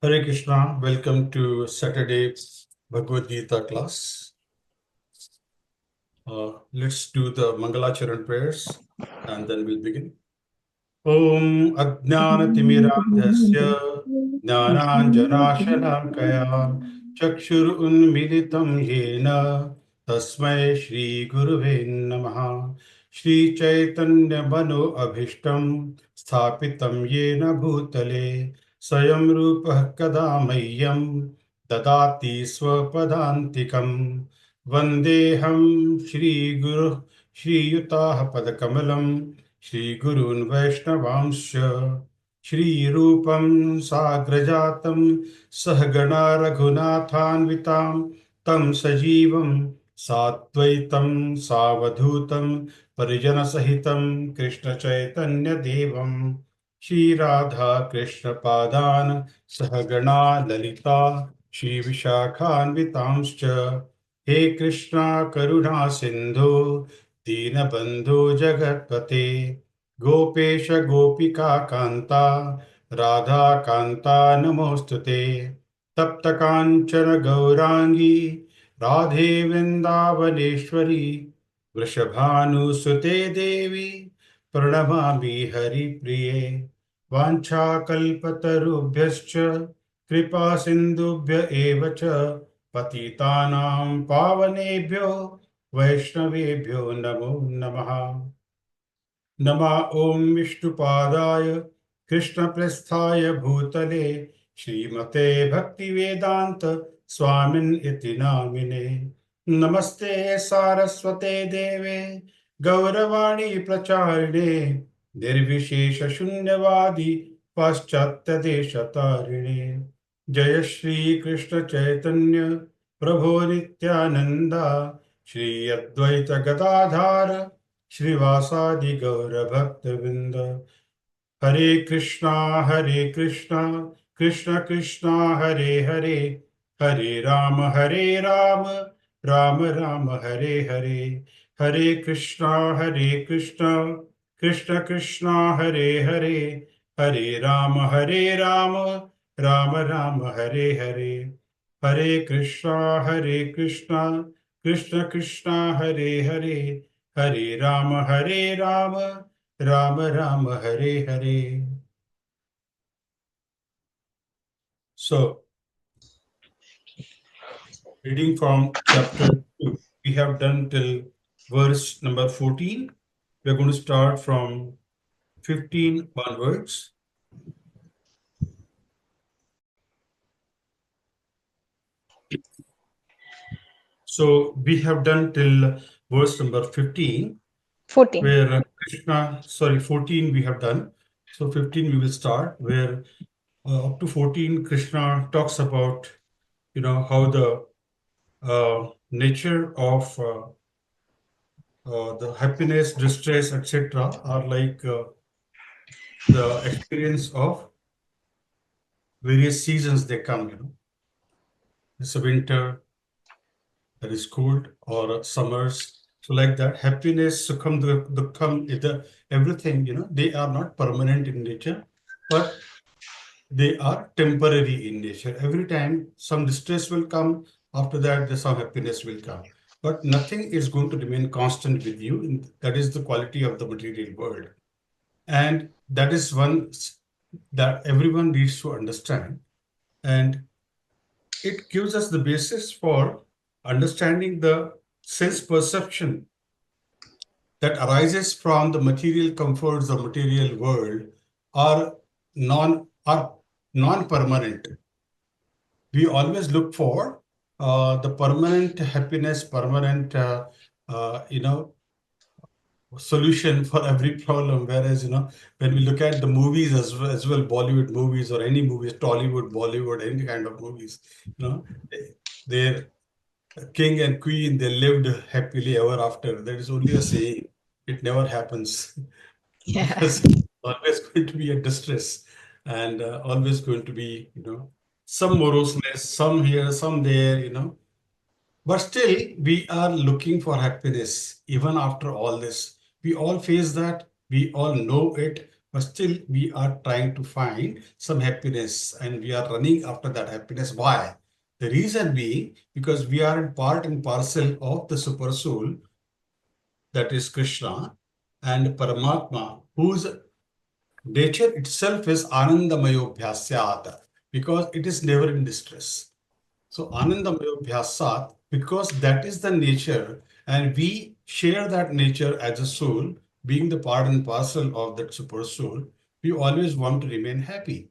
Hare Krishna, welcome to Saturday Bhagavad Gita class. Let's do the Mangalacharan prayers and then we'll begin. Om Ajnanatimirandhasya Jnananjanashalakaya Chakshur Unmilitam Yena Tasmai Shri Guruve Namaha Shri Chaitanya Mano Abhishtam Sthapitam Yena Bhutale Swayam Rupa Kadamayyam Dadati Swapadantikam Vandeham Shri Guru Shri Yutah Padakamalam Shri Gurun Vaishnavansya Shri Rupam Sagrajatam Sahagana Raghunathanvitam Tam Sajivam Satvaitam Savadhutam Parijana Sahitam Krishna Chaitanya Devam Shri Radha Krishna Padan Sahagana Lalita Shri Vishakhanvitamscha He Krishna Karuna Sindhu दीनबन्धो जगत्पते गोपेश गोपिका कान्ता राधा कान्ता नमोऽस्तुते तप्त काञ्चन गौराङ्गी राधे वृन्दावनेश्वरी वृषभानुसुते देवी प्रणमामि हरिप्रिये वाञ्छाकल्पतरुभ्यश्च कृपा सिन्धुभ्य एव च पतितानां पावनेभ्यो वैष्णवेभ्यो नमो नमः नमः ॐ विष्णुपादाय कृष्णप्रस्थाय भूतले श्रीमते भक्तिवेदान्त स्वामिन् इति नामिने नमस्ते सारस्वते देवे गौरवाणी प्रचारिणे निर्विशेषशून्यवादी पाश्चात्यदेशतारिणे जय श्री कृष्ण चैतन्य प्रभो नित्यानन्दा श्री अद्वैत गदाधार श्रीवासादि गौर भक्तवृंद हरे Krishna Krishna Krishna Hare Hare Hare Ram Ram Ram Hare Hare Hare Krishna Krishna Krishna Krishna Hare Hare Hare Ram Ram Ram Hare Hare Hare Krishna Krishna Krishna Hare Hare Hare Ram Ram Ram Hare Hare. So, reading from chapter 2, we have done till verse number 14. We are going to start from 15 onwards. So, we have done till verse number 15. 14. Where Krishna, 14 we have done. So 15 we will start, where up to 14 Krishna talks about, how the nature of the happiness, distress, etc. are like the experience of various seasons they come, It's a winter, that is cold, or summers. So like that, happiness, sukham, dukkham, everything, they are not permanent in nature, but they are temporary in nature. Every time some distress will come, after that some happiness will come. But nothing is going to remain constant with you. And that is the quality of the material world. And that is one that everyone needs to understand. And it gives us the basis for understanding the sense perception that arises from the material comforts of material world are non-permanent. We always look for the permanent happiness, permanent solution for every problem. Whereas when we look at the movies as well, Bollywood movies or any movies, Tollywood, Bollywood, any kind of movies, their king and queen, they lived happily ever after. That is only a saying. It never happens. Yeah. Because always going to be a distress and always going to be, some moroseness, some here, some there. But still, we are looking for happiness even after all this. We all face that. We all know it. but still we are trying to find some happiness and we are running after that happiness. Why? The reason being because we are in part and parcel of the super soul, that is Krishna, and Paramatma, whose nature itself is Anandamayo because it is never in distress. So Anandamayo because that is the nature, and we share that nature as a soul, being the part and parcel of that super soul, we always want to remain happy.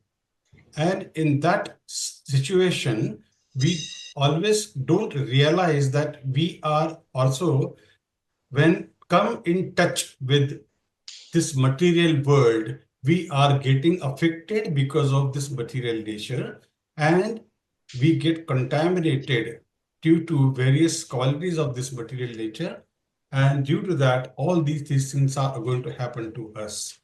And in that situation, we always don't realize that we are also, when come in touch with this material world, we are getting affected because of this material nature, and we get contaminated due to various qualities of this material nature. And due to that, all these things are going to happen to us.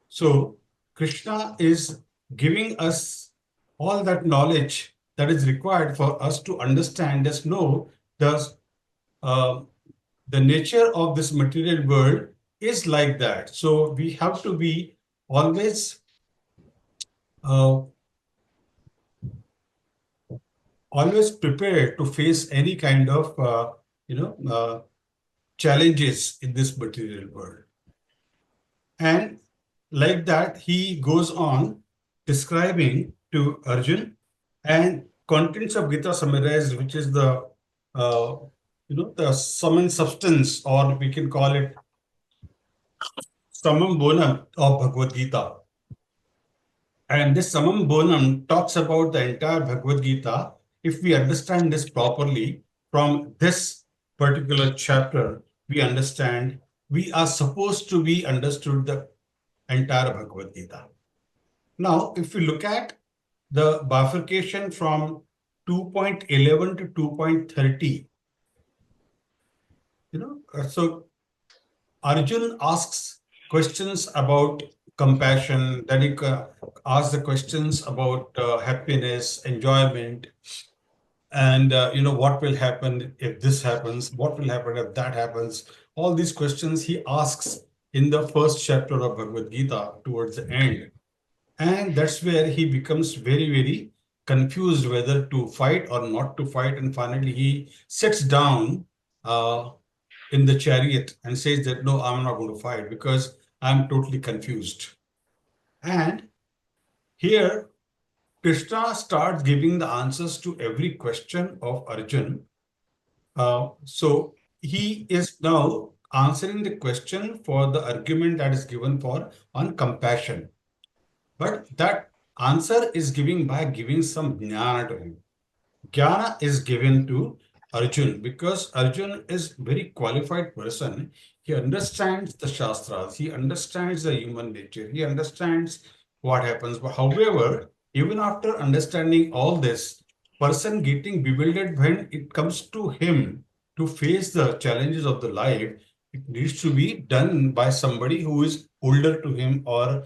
So, Krishna is giving us all that knowledge that is required for us to understand, just know the uh, the nature of this material world is like that. So we have to be always uh, always prepared to face any kind of you know challenges in this material world. And like that, he goes on describing to Arjun and contents of Gita summarized, which is the uh, the sum and substance, or we can call it summum bonum of Bhagavad Gita. And this Samam Bonam talks about the entire Bhagavad Gita. If we understand this properly from this particular chapter, we understand we are supposed to be understood the entire Bhagavad Gita. Now, if we look at the bifurcation from 2.11 to 2.30, so Arjun asks questions about compassion, then he asks the questions about happiness, enjoyment, and what will happen if this happens, what will happen if that happens. All these questions he asks in the first chapter of Bhagavad Gita towards the end. And that's where he becomes very, very confused whether to fight or not to fight. And finally, he sits down uh, in the chariot and says that, no, I'm not going to fight because I'm totally confused. And here, Krishna starts giving the answers to every question of Arjun. So he is now answering the question for the argument that is given for on compassion. But that answer is giving by giving some jnana to him. Jnana is given to Arjun because Arjun is very qualified person. He understands the Shastras, he understands the human nature, he understands what happens. But however, even after understanding all this, person getting bewildered when it comes to him to face the challenges of the life, it needs to be done by somebody who is older to him or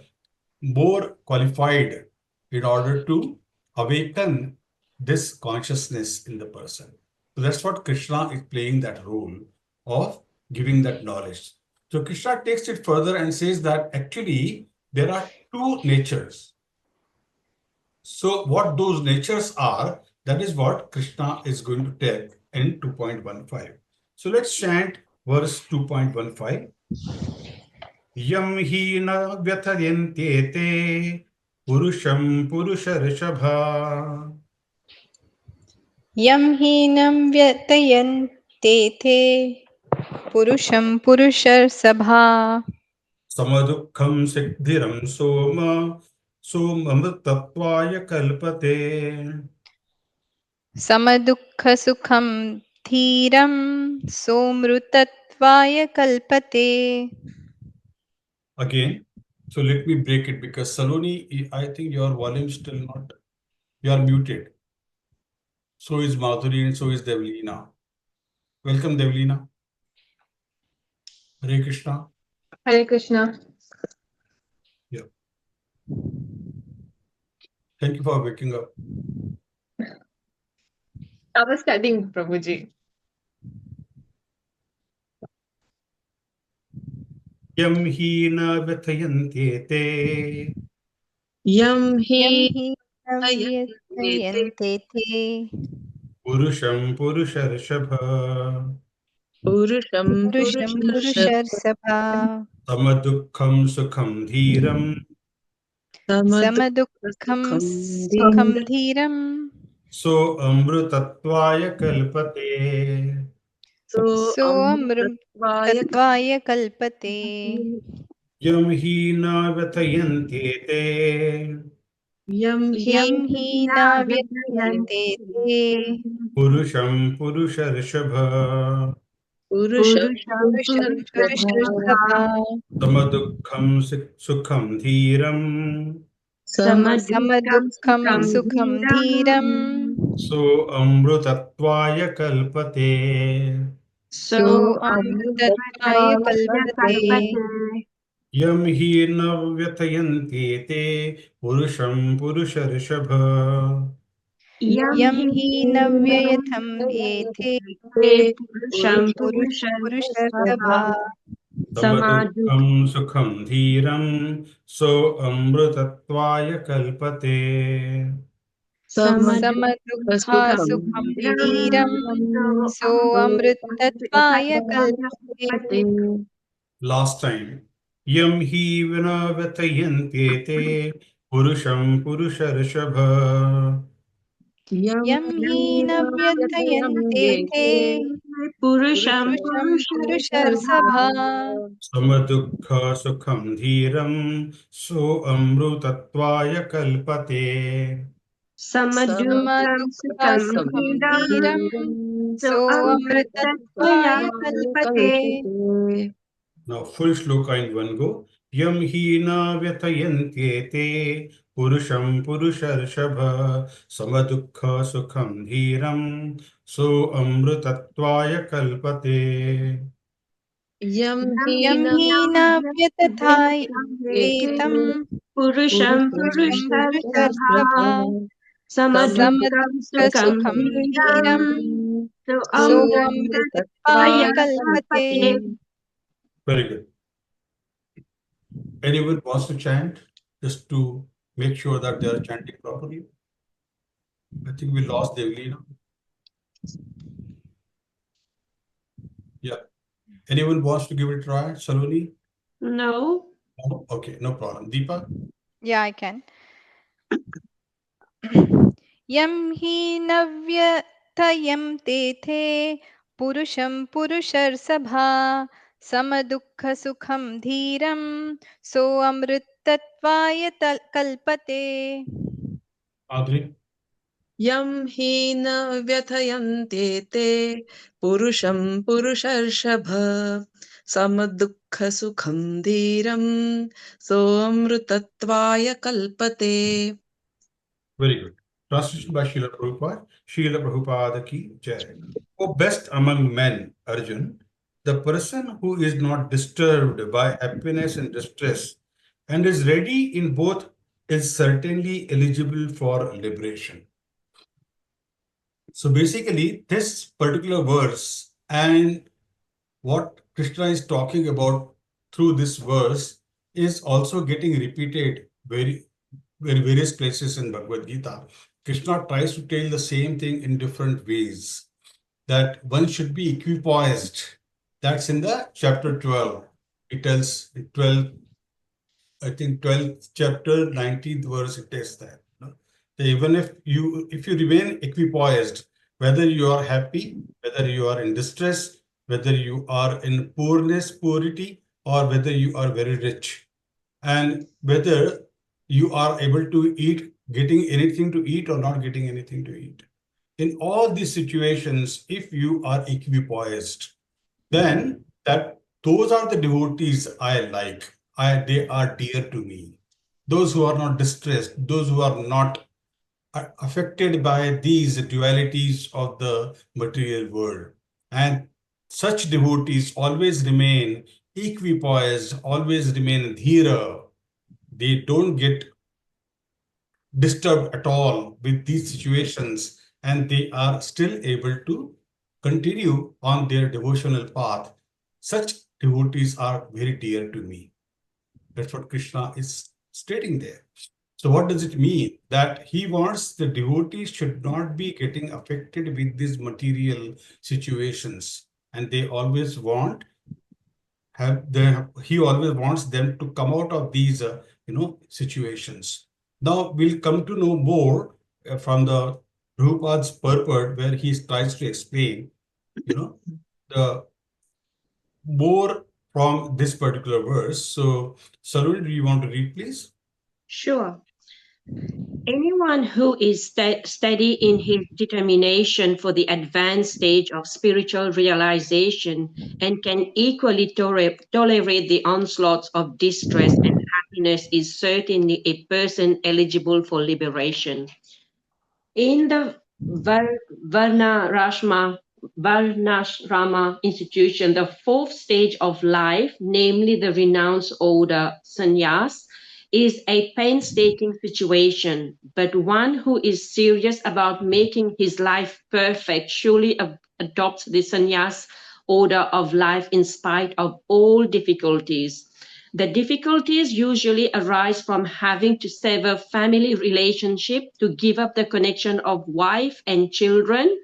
more qualified in order to awaken this consciousness in the person. So that's what Krishna is playing that role of giving that knowledge. So Krishna takes it further and says that actually there are two natures. So what those natures are, that is what Krishna is going to take in 2.15. So let's chant verse 2.15. यं हि न व्यथयन्त्येते पुरुषं पुरुषऋषभा यं हीनं व्यतयन्ते ते पुरुषं पुरुषसभा समदुःखं सिद्धिरं सोम सोममृतत्वाय कल्पते. समदुःखसुखं धीरं सोमृतत्वाय कल्पते. Again, so let me break it because Saloni, I think your volume still not, you are muted. So is Madhuri and so is Devlina. Welcome, Devlina. Hare Krishna. Hare Krishna. Yeah. Thank you for waking up. I was studying, Prabhuji. यं हि न व्यथयन्त्येते यं हि यं हि न व्यथयन्ते व्यथयन्ते ते पुरुषं पुरुषर्षभ पुरुषं पुरुषं पुरुषर्षभ पुरुषर्षभा समदुःखं सुखं धीरं समदुःखं समदुःखसुखं सुखं धीरं धीरं सोऽमृतत्वाय कल्पते सोऽमृतत्वाय सोऽमृतत्वाय कल्पते यं हि न व्यथयन्त्येते यं हि यं हि न व्यथयन्ते ते पुरुषं पुरुषर्षभ पुरुषं पुरुषं पुरुषर्षभ पुरुषर्षभा समदुःखं सुखं धीरं समदुःखं समदुःखं सुखं सुखं धीरं धीरं सोऽमृतत्वाय कल्पते सोऽमृतत्वाय कल्पते सोऽमृतत्वाय यं हि न व्यथयन्त्येते पुरुषं पुरुषर्षभ यं हि न व्ययथं येथे पुरुषं पुरुषर्षभा पुरुषर्षभा समदुःखं सुखं धीरं सोऽमृतत्वाय कल्पते समदुःखा समदुःखसुखं सुखं धीरं धीरं सोऽमृतत्वाय कल्पते सोऽमृतत्वाय Last time. Yam hi vina vyatayantete purusham purusharashabha. यं यं हि न व्यथयन्ते ते पुरुषं पुरुषं पुरुषर्षभा पुरुषर्षभा Samadukha sukham dhiram so amrutatvaya kalpate. समदुःखं समदुःखा सुखं सुखं धीरं धीरं सोऽमृतत्वया सोऽमृतत्वाय कल्पते कल्पते Now full shloka in one go. Yam hi na vyatayantyete purusham purusharashabha samadukha sukham dhiram so amrutatvaya kalpate. यं यं हीनं हि न व्यतथाय एतं पुरुषं पुरुषं पुरुषर्षभा पुरुषर्षभा समदुःखं सुखं समदुःखसुखं धीरं धीरं सोऽमृतत्वाय सोऽमृतत्वाय कल्पते कल्पते Very good. Anyone wants to chant just to make sure that they are chanting properly? I think we lost Devlina. Yeah. Anyone wants to give it a try? Saloni? No. No? Okay, no problem. Deepa? Yeah, I can. यं हि न व्यथयन्ते ते पुरुषं पुरुषर्षभा समदुःखसुखं धीरं सोऽमृतत्वाय कल्पते Adri? यं हीन व्यथयन्ते ते पुरुषं पुरुषर्षभ समदुःखसुखं धीरं सोऽमृतत्वाय कल्पते Very good. Translation by Srila Prabhupada. Srila Prabhupada ki jai. O best among men, Arjun, the person who is not disturbed by happiness and distress and is ready in both is certainly eligible for liberation. So basically, this particular verse and what Krishna is talking about through this verse is also getting repeated in various places in Bhagavad Gita. Krishna tries to tell the same thing in different ways, that one should be equipoised. That's in the chapter 12. It tells 12, I think 12th chapter, 19th verse, it tells that. That even if you remain equipoised, whether you are happy, whether you are in distress, whether you are in poorness, purity, or whether you are very rich, and whether you are able to eat, getting anything to eat or not getting anything to eat. In all these situations, if you are equipoised, then that those are the devotees I like. They are dear to me. Those who are not distressed, those who are not affected by these dualities of the material world. And such devotees always remain equipoised, always remain dhira. They don't get disturbed at all with these situations, and they are still able to continue on their devotional path. Such devotees are very dear to me. That's what Krishna is stating there. So what does it mean? That he wants the devotees should not be getting affected with these material situations, and they always want he always wants them to come out of these situations. Now we'll come to know more from the Prabhupada's purport, where he tries to explain the more from this particular verse. So Sarun, do you want to read, please? Sure. Anyone who is steady in his determination for the advanced stage of spiritual realization and can equally tolerate the onslaughts of distress and happiness is certainly a person eligible for liberation. In the Varnashrama institution, the fourth stage of life, namely the renounced order sannyas, is a painstaking situation, but one who is serious about making his life perfect surely adopts the sannyas order of life in spite of all difficulties. The difficulties usually arise from having to sever family relationship, to give up the connection of wife and children.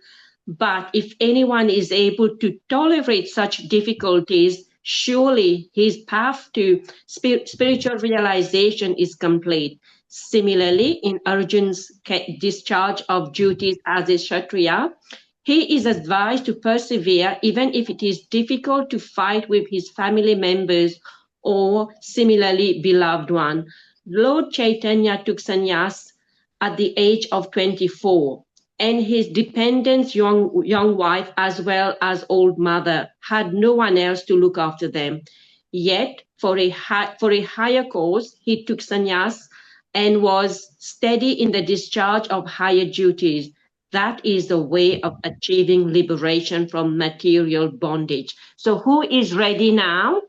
But if anyone is able to tolerate such difficulties, surely his path to spiritual realization is complete. Similarly, in Arjun's discharge of duties as a Kshatriya, he is advised to persevere even if it is difficult to fight with his family members or similarly beloved one. Lord Chaitanya took sannyas at the age of 24, and his dependent young wife as well as old mother had no one else to look after them. Yet, for a higher cause, he took sannyas and was steady in the discharge of higher duties. That is the way of achieving liberation from material bondage. So who is ready now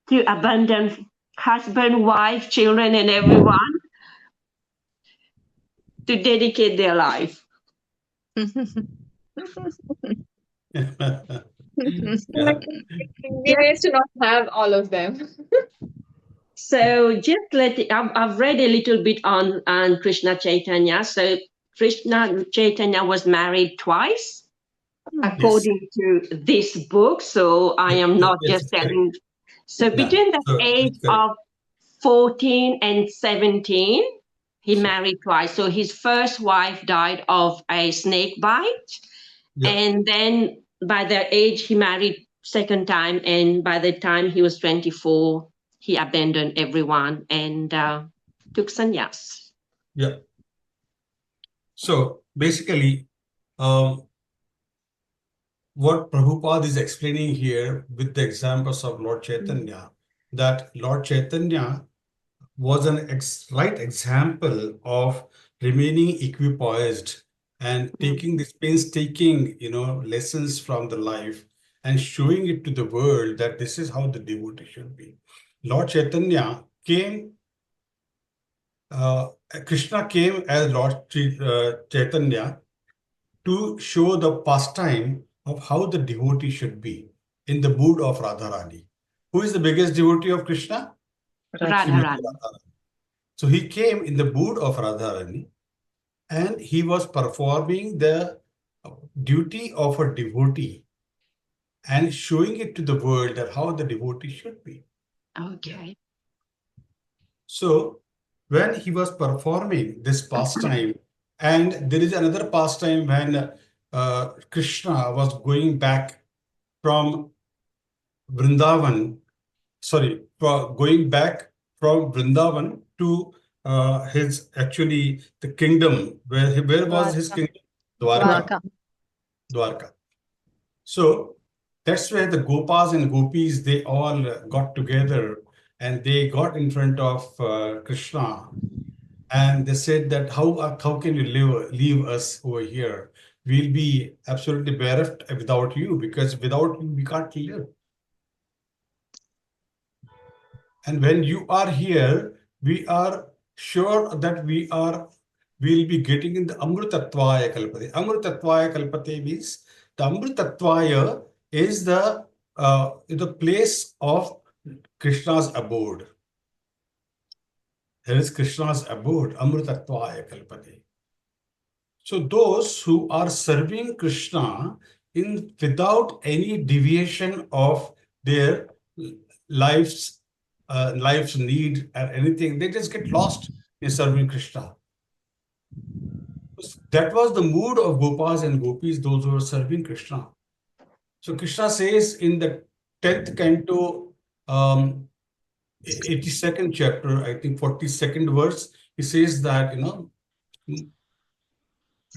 to abandon husband, wife, children, and everyone to dedicate their life? Yeah. Be nice to not have all of them. So just I've read a little bit on Krishna Chaitanya. So Krishna Chaitanya was married twice, according to this book. So I am not Yes, just it's correct. telling. So Yeah, between the so age it's correct. of 14 and 17, he married twice. So his first wife died of a snake bite. Yeah. And then by that age, he married second time. And by the time he was 24, he abandoned everyone and took sannyas. Yeah. So basically, what Prabhupada is explaining here with the examples of Lord Chaitanya, that Lord Chaitanya was an right example of remaining equipoised and taking this painstaking, lessons from the life and showing it to the world that this is how the devotee should be. Lord Chaitanya came, Krishna came as Lord Chaitanya to show the pastime of how the devotee should be in the mood of Radharani. Who is the biggest devotee of Krishna? Srimati Radharani. Radharani. So he came in the mood of Radharani and he was performing the duty of a devotee and showing it to the world that how the devotee should be. Okay. So when he was performing this pastime, and there is another pastime when Krishna was going back from Vrindavan, going back from Vrindavan to his actually the kingdom where was his Dwarka. kingdom? Dwarka. Dwarka. So that's where the Gopas and Gopis they all got together and they got in front of Krishna and they said that how can you leave us over here? We'll be absolutely bereft without you because without you we can't live. And when you are here, we are sure that we'll be getting in the Amrutatvaya Kalpate. Amrutatvaya Kalpate means the Amrutatvaya is the the place of Krishna's abode. Here is Krishna's abode, Amritatvaya Kalpate. So those who are serving Krishna in without any deviation of their life's life's need or anything, they just get lost in serving Krishna. That was the mood of Gopas and Gopis, those who were serving Krishna. So Krishna says in the 10th canto, 82nd chapter, I think 42nd verse, he says that,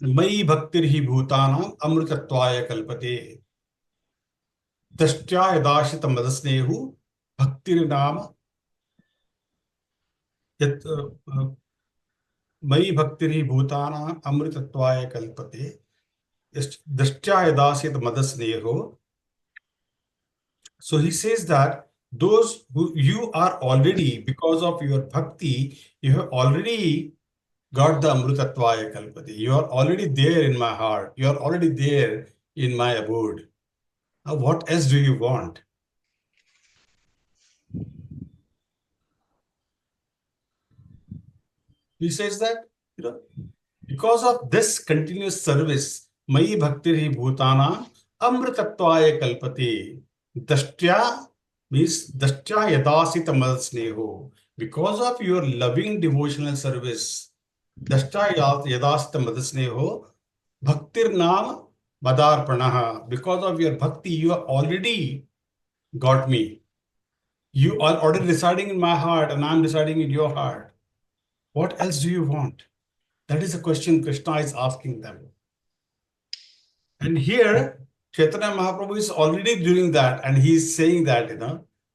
Mai bhaktir hi bhutanam amritatvaya kalpate. Tashtya yadashita madasnehu bhaktir nama yat Mai bhaktir hi bhutanam amritatvaya kalpate. Tashtya yadashita madasnehu. So he says that those who you are already, because of your bhakti, you have already got the Amrutatvaya Kalpati. You are already there in my heart. You are already there in my abode. Now, what else do you want? He says that, because of this continuous service, Mai Bhakti Bhutana Amrutatvaya Kalpati. Dashtya means Dashtya Yadasita Madasneho. Because of your loving devotional service, Dashtya Yadasita Madasneho, Bhaktir Nam Madarpanaha. Because of your bhakti, you have already got me. You are already residing in my heart, and I am residing in your heart. What else do you want? That is the question Krishna is asking them. And here, Chaitanya Mahaprabhu is already doing that, and he is saying that,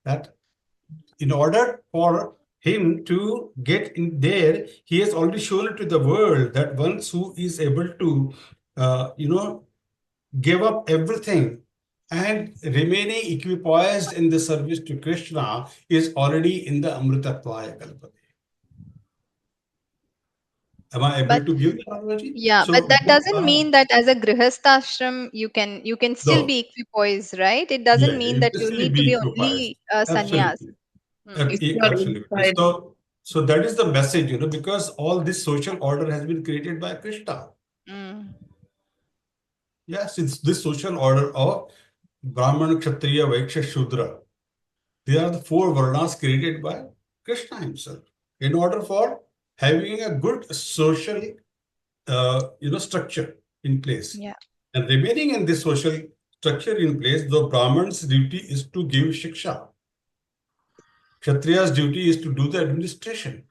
that in order for him to get in there, he has already shown it to the world that once who is able to, give up everything and remaining equipoised in the service to Krishna is already in the Amritatvaya Kalpate. Am I able But to give the analogy? yeah, So, but that doesn't mean that as a grihastashram you can still no, be equipoised, right? It doesn't yeah, mean you that can you still need to be be equipoised. only a sannyas. Absolutely. If you are Absolutely. inside, So that is the message, because all this social order has been created by Krishna. Mm. Yes, it's this social order of Brahman, Kshatriya, Vaishya, Shudra. They are the four varnas created by Krishna himself in order for having a good social, structure in place. Yeah. And remaining in this social structure in place, the Brahman's duty is to give shiksha. Kshatriya's duty is to do the administration.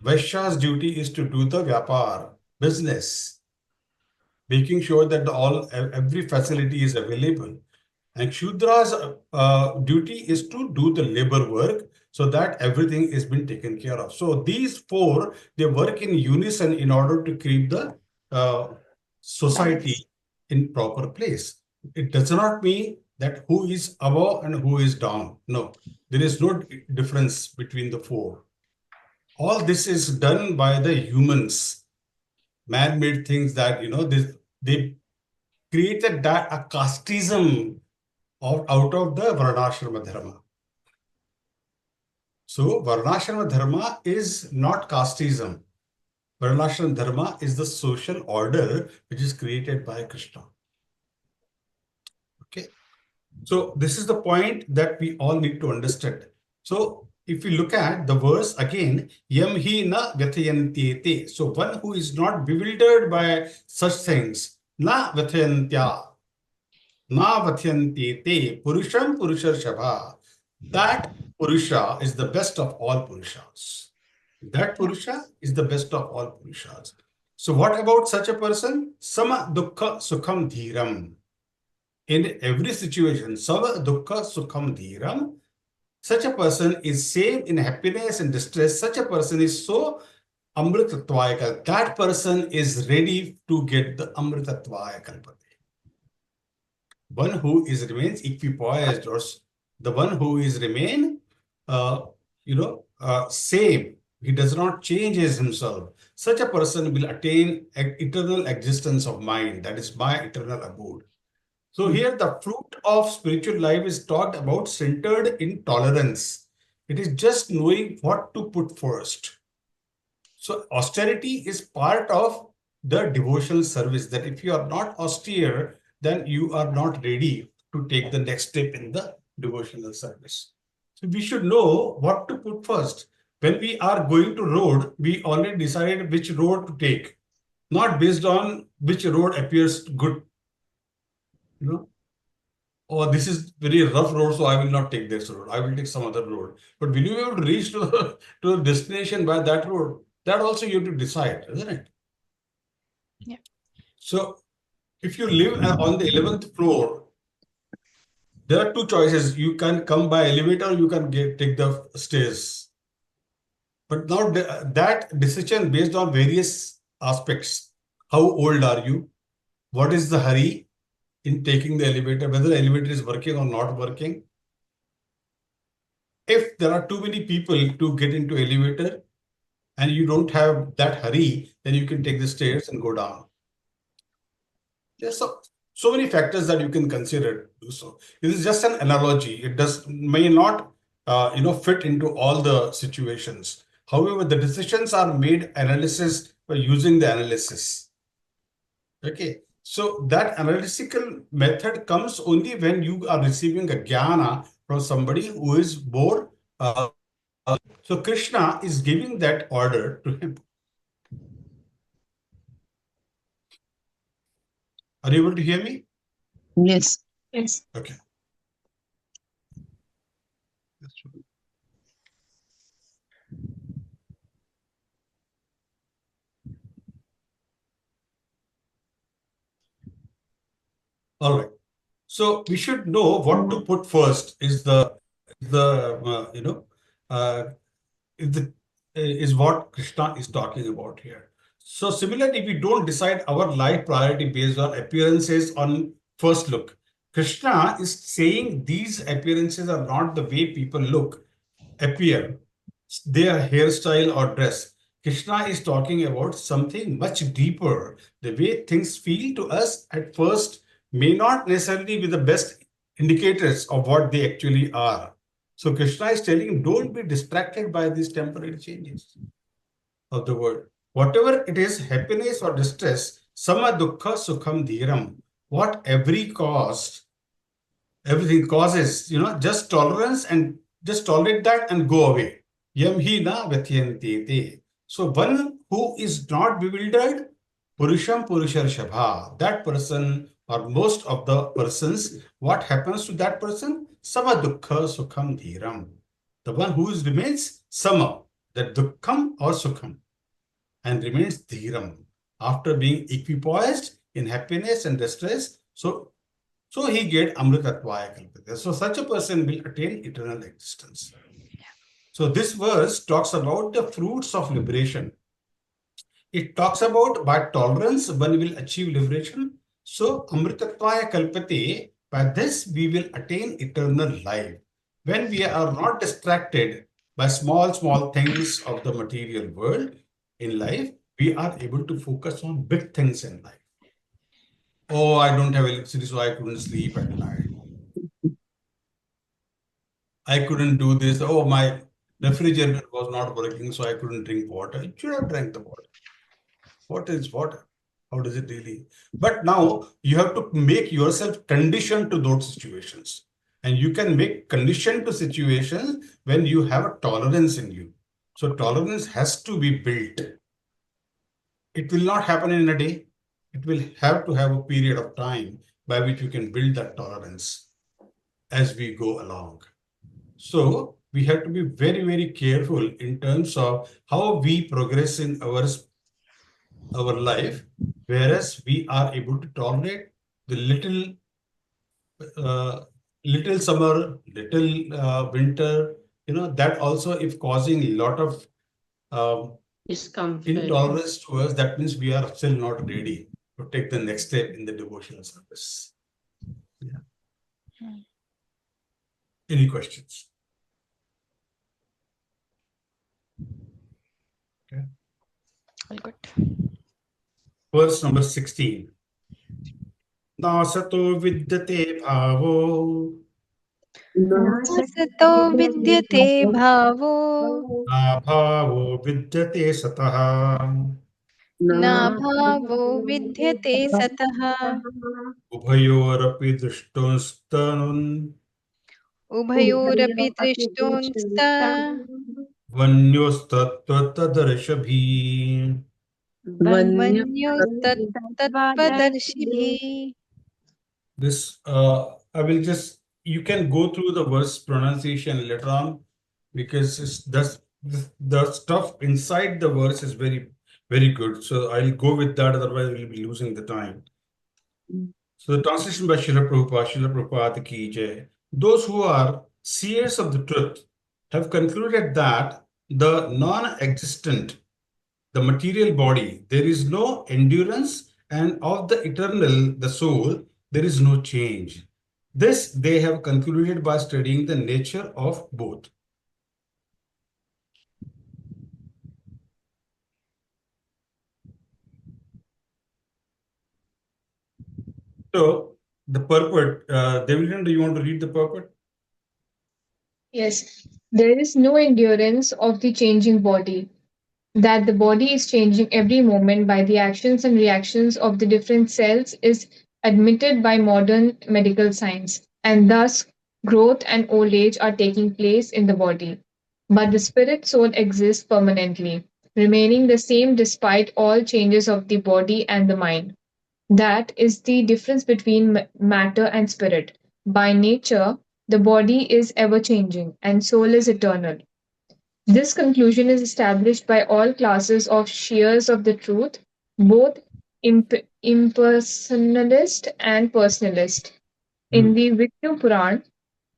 Vaishya's duty is to do the vyapar, business, making sure that every facility is available. And Shudra's duty is to do the labor work so that everything is been taken care of. So these four, they work in unison in order to keep the society Balance. in proper place. It does not mean that who is above and who is down. No, there is no difference between the four. All this is done by the humans, man-made things that, they created that a casteism out of the Varnashrama Dharma. So Varnashrama Dharma is not casteism. Varnashrama Dharma is the social order which is created by Krishna. Okay. So this is the point that we all need to understand. So if we look at the verse again, yam hi na vyathayantyete. So one who is not bewildered by such things, na vyathyantya, na vyathyantete, purusham purushar. That Purusha is the best of all Purushas. That Yeah. Purusha is the best of all Purushas. So what about such a person? Sama dukkha sukham dhiram. In every situation, sama dukkha sukham dhiram. Such a person is same in happiness and distress. Such a person is so amritatvaya. That person is ready to get the amritatvaya kalpate. One who is remains equipoised, or the one who is remain same. He does not change himself. Such a person will attain eternal existence of mind. That is my eternal abode. So here the fruit of spiritual life is talked about centered in tolerance. It is just knowing what to put first. So austerity is part of the devotional service, that if you are not austere, then you are not ready to take the next step in the devotional service. So we should know what to put first. When we are going to road, we already decided which road to take, not based on which road appears good, you know. Oh, this is very rough road, so I will not take this road. I will take some other road. But will you be able to reach to to the destination by that road? That also you have to decide, isn't it? Yeah. So if you live on the 11th floor, there are two choices. You can come by elevator, you can take the stairs. But now that decision based on various aspects. How old are you? What is the hurry in taking the elevator? Whether the elevator is working or not working. If there are too many people to get into elevator and you don't have that hurry, then you can take the stairs and go down. There's so many factors that you can consider. So it is just an analogy. It may not fit into all the situations. However, the decisions are made analysis by using the analysis. Okay. So that analytical method comes only when you are receiving a jnana from somebody who is more. So Krishna is giving that order to him. Are you able to hear me? Yes. Yes. Okay. All right. So we should know what to put first is uh, is the is what Krishna is talking about here. So similarly, we don't decide our life priority based on appearances on first look. Krishna is saying these appearances are not the way people appear, their hairstyle or dress. Krishna is talking about something much deeper. The way things feel to us at first may not necessarily be the best indicators of what they actually are. So Krishna is telling, don't be distracted by these temporary changes of the world. Whatever it is, happiness or distress, sama dukkha sukham dhiram. What every cost, everything causes, just tolerance and just tolerate that and go away. Yam hi na vyatyanti te. So one who is not bewildered, purusham purushar shabha, that person or most of the persons, what happens to that person? Sama dukkha sukham dhiram. The one who remains sama, that dukkham or sukham, and remains dhiram after being equipoised in happiness and distress. So he get amritatvaya kalpita. So such a person will attain eternal existence. So this verse talks about the fruits of liberation. It talks about by tolerance one will achieve liberation. So amritatvaya kalpate, by this we will attain eternal life. When we are not distracted by small things of the material world in life, we are able to focus on big things in life. Oh, I don't have electricity, so I couldn't sleep at night. I couldn't do this. Oh, my refrigerator was not working, so I couldn't drink water. You should have drank the water. What is water? How does it really? But now you have to make yourself conditioned to those situations. And you can make conditioned to situations when you have a tolerance in you. So tolerance has to be built. It will not happen in a day. It will have to have a period of time by which you can build that tolerance as we go along. So we have to be very, very careful in terms of how we progress in our life, whereas we are able to tolerate the little summer, little winter, that also if causing a lot of um, Discomfort. intolerance to us, that means we are still not ready to take the next step in the devotional service. Yeah. Any questions? Okay. All good. Verse number 16. नासतो विद्यते भावो नासतो विद्यते भावो नाभावो विद्यते सतः नाभावो विद्यते सतः उभयोरपि दृष्टोस्तनुन् उभयोरपि दृष्टोंस्त वन्योस्तत्त्वतदर्शभिः वन्य मन्योस्तत्तत्त्वदर्शिभिः. This I will just you can go through the verse pronunciation later on because the stuff inside the verse is very good. So I'll go with that, otherwise we'll be losing the time. So the translation by Srila Prabhupada ki jai. Those who are seers of the truth have concluded that the non-existent, the material body, there is no endurance, and of the eternal, the soul, there is no change. This they have concluded by studying the nature of both. So the purport, Devlin, do you want to read the purport? Yes, there is no endurance of the changing body, that the body is changing every moment by the actions and reactions of the different cells is admitted by modern medical science, and thus growth and old age are taking place in the body. But the spirit soul exists permanently, remaining the same despite all changes of the body and the mind. That is the difference between matter and spirit. By nature, the body is ever changing and soul is eternal. This conclusion is established by all classes of shears of the truth, both impersonalist and personalist. In the Vishnu Puran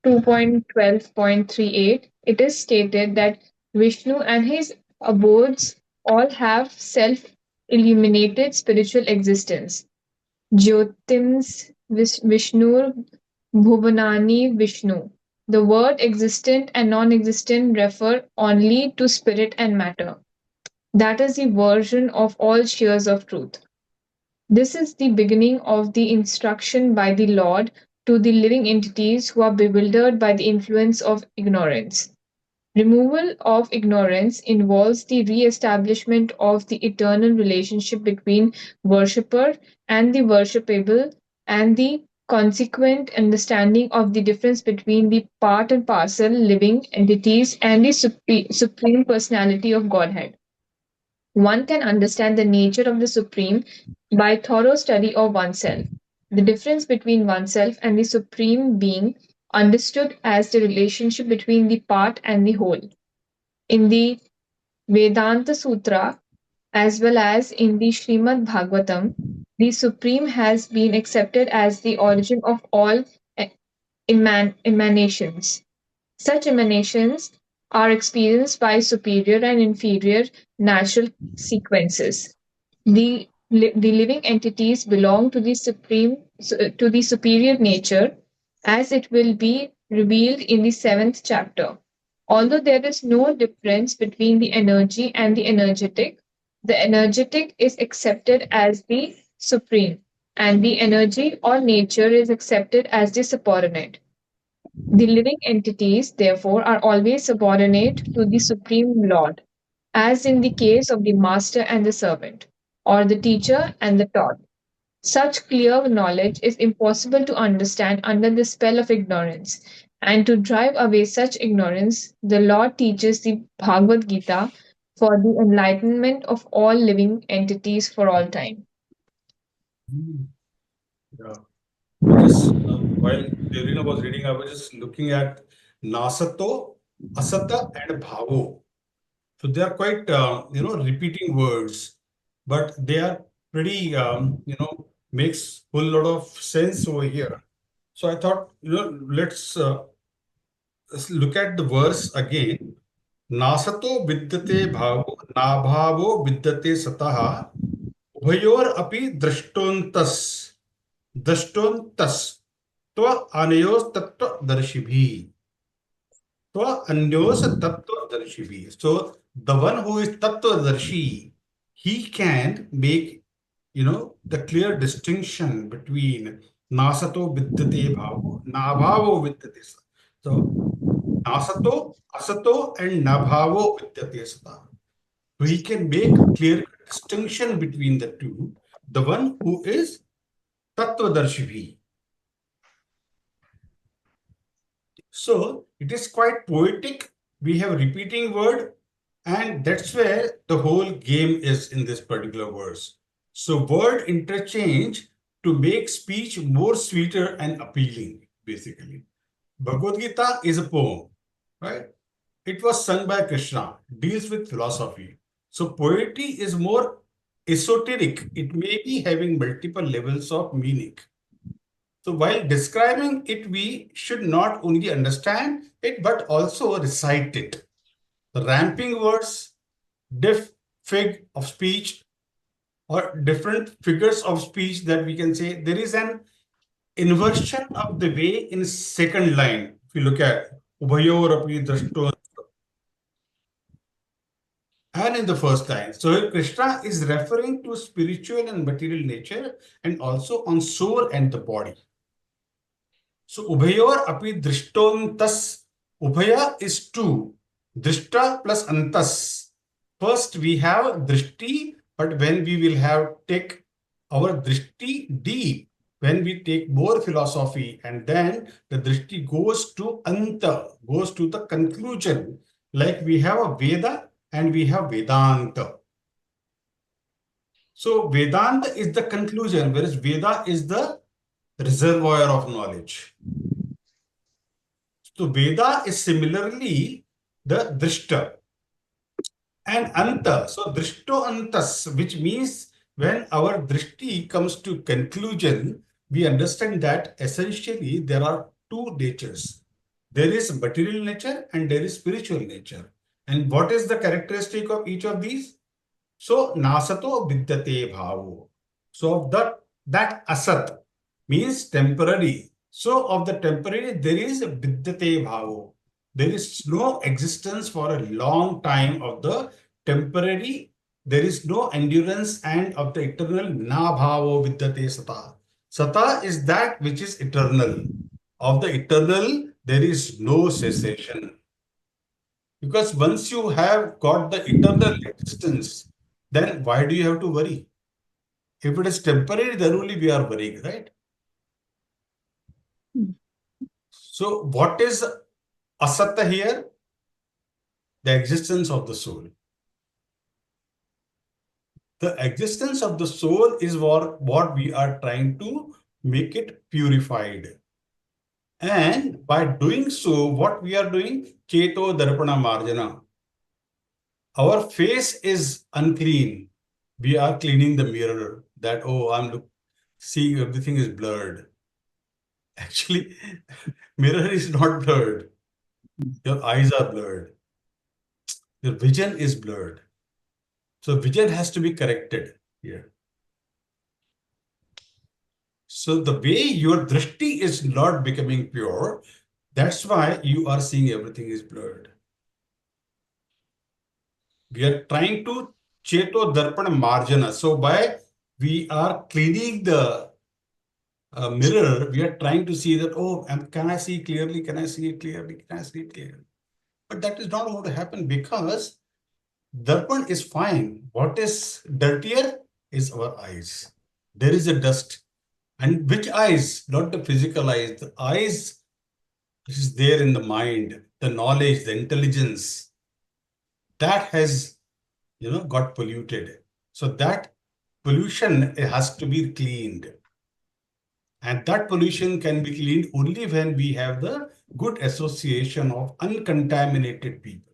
2.12.38, it is stated that Vishnu and his abodes all have self illuminated spiritual existence. Jyotims Vishnur Bhuvanani Vishnu. The word existent and non existent refer only to spirit and matter. That is the version of all shears of truth. This is the beginning of the instruction by the Lord to the living entities who are bewildered by the influence of ignorance. Removal of ignorance involves the re-establishment of the eternal relationship between worshipper and the worshipable, and the consequent understanding of the difference between the part and parcel living entities and the supreme personality of Godhead. One can understand the nature of the Supreme by thorough study of oneself. The difference between oneself and the Supreme Being understood as the relationship between the part and the whole. In the Vedanta Sutra, as well as in the Srimad Bhagavatam, the Supreme has been accepted as the origin of all emanations. Such emanations are experienced by superior and inferior natural sequences. The living entities belong to the superior nature, as it will be revealed in the seventh chapter. Although there is no difference between the energy and the energetic is accepted as the supreme, and the energy or nature is accepted as the subordinate. The living entities, therefore, are always subordinate to the Supreme Lord, as in the case of the master and the servant, or the teacher and the taught. Such clear knowledge is impossible to understand under the spell of ignorance, and to drive away such ignorance, the Lord teaches the Bhagavad Gita for the enlightenment of all living entities for all time. Yeah. I just while Devrina was reading, I was just looking at Nasato, Asata, and Bhavo. So they are quite repeating words, but they are pretty makes whole lot of sense over here. So I thought let's look at the verse again. Nasato vidyate bhavo, nabhavo vidyate satah, ubhayor api drashtontas, drashtontas, tva anayos tattva darshibhi. So, Anyos Tattvadarshi. So, the one who is Tattvadarshi, he can make the clear distinction between nasato vidyate bhavo, nabhavo vidyate sa. So nasato, asato, and nabhavo vidyate sa. We can make clear distinction between the two. The one who is tattvadarshi. So it is quite poetic. We have repeating word, and that's where the whole game is in this particular verse. So word interchange to make speech more sweeter and appealing, basically. Bhagavad Gita is a poem, right? It was sung by Krishna, deals with philosophy. So poetry is more esoteric. It may be having multiple levels of meaning. So while describing it, we should not only understand it, but also recite it. The ramping words, diff, fig of speech, or different figures of speech that we can say, there is an inversion of the way in second line. If you look at Ubhayor api drashto, and in the first line. So here Krishna is referring to spiritual and material nature and also on soul and the body. So Ubhayor api drishtontas. Ubhaya is two. Drishta plus antas. First we have drishti, but when we will have take our drishti deep, when we take more philosophy, and then the drishti goes to anta, goes to the conclusion. Like we have a Veda and we have Vedanta. So Vedanta is the conclusion, whereas Veda is the reservoir of knowledge. So Veda is similarly the drishta and anta. So drishto antas, which means when our drishti comes to conclusion, we understand that essentially there are two natures. There is material nature and there is spiritual nature. And what is the characteristic of each of these? So nasato vidyate bhavo. So of that asat means temporary. So of the temporary, there is vidyate bhavo. There is no existence for a long time of the temporary. There is no endurance, and of the eternal na bhavo vidyate sata. Sata is that which is eternal. Of the eternal, there is no cessation. Because once you have got the eternal existence, then why do you have to worry? If it is temporary, then only we are worrying, right? So what is asata here? The existence of the soul. The existence of the soul is what we are trying to make it purified. And by doing so, what we are doing? Cheto darpana marjana. Our face is unclean. We are cleaning the mirror. That, oh, I'm seeing everything is blurred. Actually, mirror is not blurred. Your eyes are blurred. Your vision is blurred. So vision has to be corrected here. So the way your drishti is not becoming pure, that's why you are seeing everything is blurred. We are trying to cheto darpana marjana. So by we are cleaning the mirror, we are trying to see that, oh, can I see clearly? Can I see it clearly? Can I see it clearly? But that is not going to happen because darpan is fine. What is dirtier is our eyes. There is a dust. And which eyes? Not the physical eyes. The eyes which is there in the mind, the knowledge, the intelligence, that has, got polluted. So that pollution has to be cleaned. And that pollution can be cleaned only when we have the good association of uncontaminated people.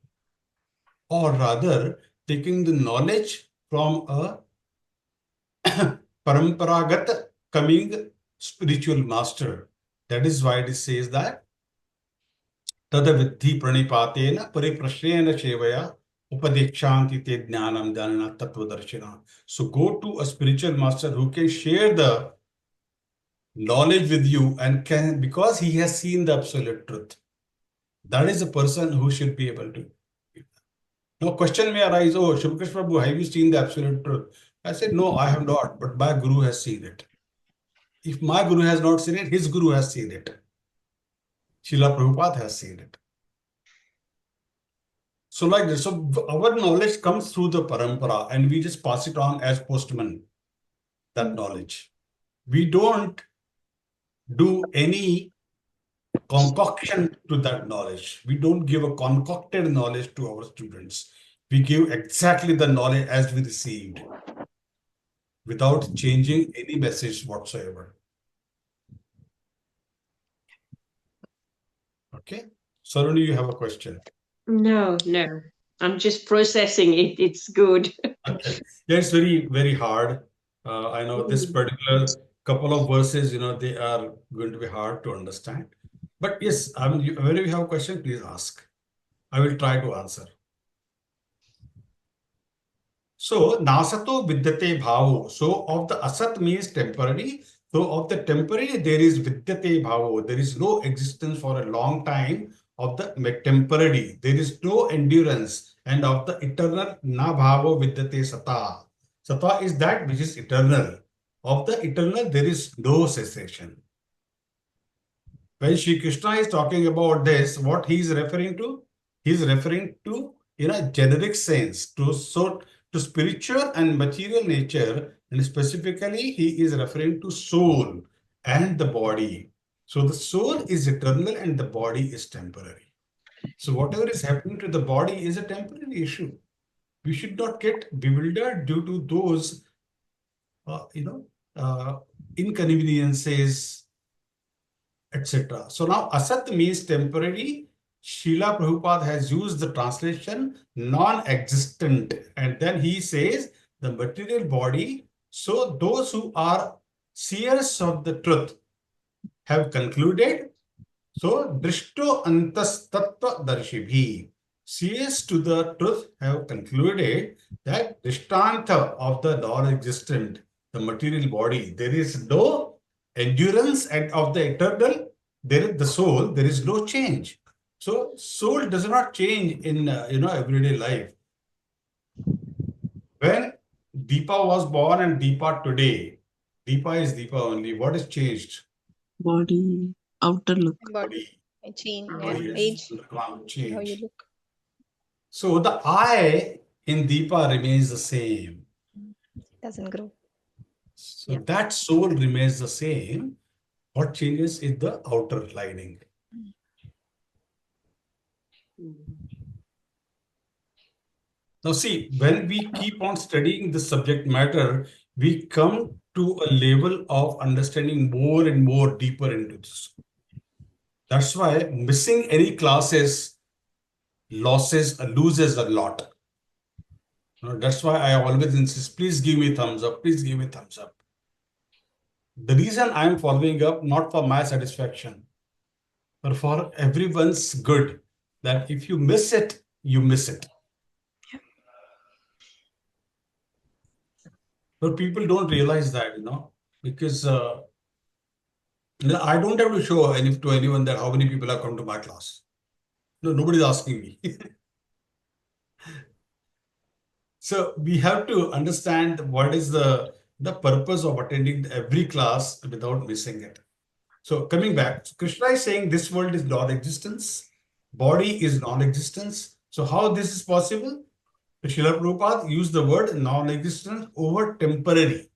Or rather, taking the knowledge from a paramparagat coming spiritual master. That is why it says that tada vidhi pranipatena pariprashrena shevaya upadekshanti te jnanam dhanana tattvadarshina. So go to a spiritual master who can share the knowledge with you and can, because he has seen the absolute truth. That is a person who should be able to. Now question may arise, oh, Shubhakrish Prabhu, have you seen the absolute truth? I said, no, I have not, but my guru has seen it. If my guru has not seen it, his guru has seen it. Srila Prabhupada has seen it. So like this, so our knowledge comes through the parampara and we just pass it on as postman, that knowledge. We don't do any concoction to that knowledge. We don't give a concocted knowledge to our students. We give exactly the knowledge as we received without changing any message whatsoever. Okay. Saruni, you have a question. No. I'm just processing it. It's good. Okay. Yeah, it's very, very hard. I know this particular couple of verses, they are going to be hard to understand. But yes, I mean, whenever you have a question, please ask. I will try to answer. So, nasato vidyate bhavo. So, of the asat means temporary. So, of the temporary, there is vidyate bhavo. There is no existence for a long time of the temporary. There is no endurance. And of the eternal, na bhavo vidyate sata. Sata is that which is eternal. Of the eternal, there is no cessation. When Sri Krishna is talking about this, what he is referring to? He is referring to, in a generic sense, to spiritual and material nature, and specifically he is referring to soul and the body. So the soul is eternal and the body is temporary. So whatever is happening to the body is a temporary issue. We should not get bewildered due to those, inconveniences, etc. So now asat means temporary. Srila Prabhupada has used the translation non-existent, and then he says the material body. So those who are seers of the truth have concluded. So drishto antas tattva darshibhi. Seers to the truth have concluded that drishtantha of the non-existent, the material body, there is no endurance, and of the eternal, there is the soul, there is no change. So soul does not change in everyday life. When Deepa was born and Deepa today, Deepa is Deepa only. What is changed? body, outer look. Body change, yeah. Body has Age, undergone how you change. look. So the I in Deepa remains the same. Doesn't grow. So Yeah. that soul remains the same. What changes is the outer lining. Now see, when we keep on studying the subject matter, we come to a level of understanding more and more deeper into this. That's why missing any classes loses a lot. That's why I always insist, please give me thumbs up, please give me thumbs up. The reason I'm following up, not for my satisfaction, but for everyone's good, that if you miss it, you miss it. But people don't realize that, because I don't have to show to anyone that how many people have come to my class. No, nobody's asking me. So we have to understand what is the purpose of attending every class without missing it. So coming back, Krishna is saying this world is non-existence, body is non-existence. So how this is possible? Srila Prabhupada used the word non-existence over temporary.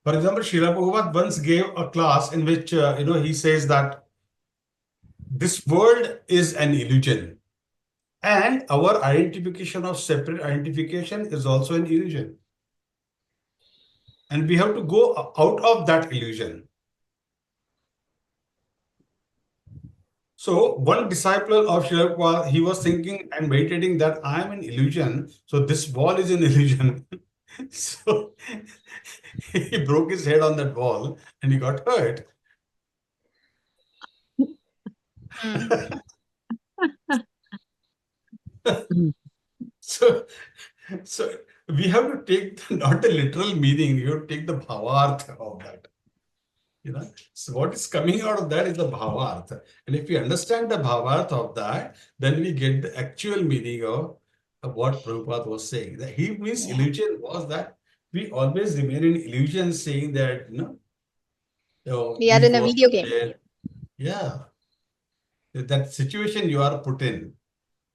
For example, Srila Prabhupada once gave a class in which he says that this world is an illusion, and our identification of separate identification is also an illusion. And we have to go out of that illusion. So one disciple of Srila Prabhupada, he was thinking and meditating that I am an illusion. So this wall is an illusion. So he broke his head on that wall and he got hurt. So, so we have to take not the literal meaning, you have to take the bhavartha of that. So what is coming out of that is the bhavartha. And if we understand the bhavartha of that, then we get the actual meaning of what Prabhupada was saying. That he means illusion was that we always remain in illusion, saying that We are this in a was video game. there. Yeah, that situation you are put in,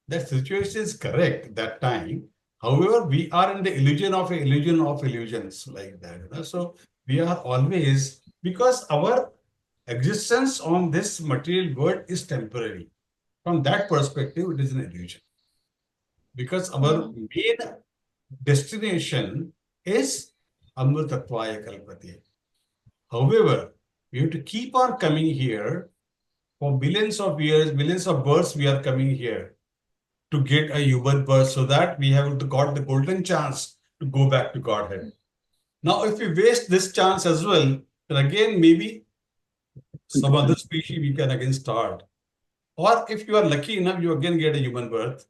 that situation is correct that time. However, we are in the illusion of illusions like that. So we are always, because our existence on this material world is temporary. From that perspective, it is an illusion. Because our main destination is Amritatvaya Kalpate. However, we have to keep on coming here for billions of years, billions of births. We are coming here to get a human birth so that we have got the golden chance to go back to Godhead. Now, if we waste this chance as well, then again, maybe some other species we can again start. Or if you are lucky enough, you again get a human birth.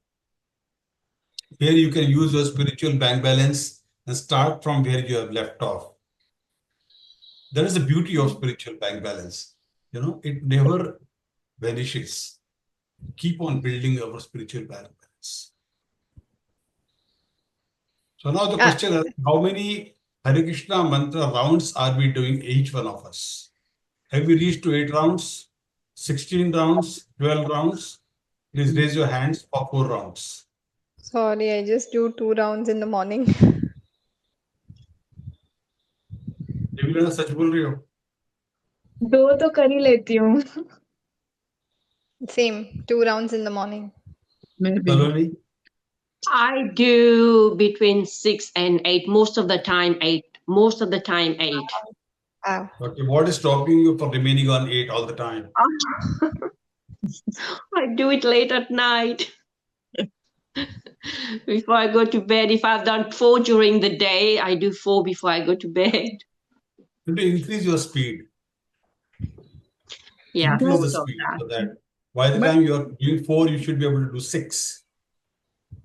Here you can use your spiritual bank balance and start from where you have left off. That is the beauty of spiritual bank balance. It never vanishes. Keep on building our spiritual bank balance. So now the question is, how many Hare Krishna mantra rounds are we doing, each one of us? Have we reached to 8 rounds, 16 rounds, 12 rounds? Please raise your hands for 4 rounds. Sorry, I just do 2 rounds in the morning. Devilal सच बोल रही हो? 2 तो कर ही लेती हूँ। Same, 2 rounds in the morning. Maybe. Saloni? I do between 6 and 8. Most of the time 8. Most of the time 8. Wow. Okay, what is stopping you from remaining on 8 all the time? I do it late at night. Before I go to bed. If I've done 4 during the day, I do 4 before I go to bed. You have to increase your speed. Yeah, Increase the most of speed that. so that by the But- time you are doing 4, you should be able to do 6.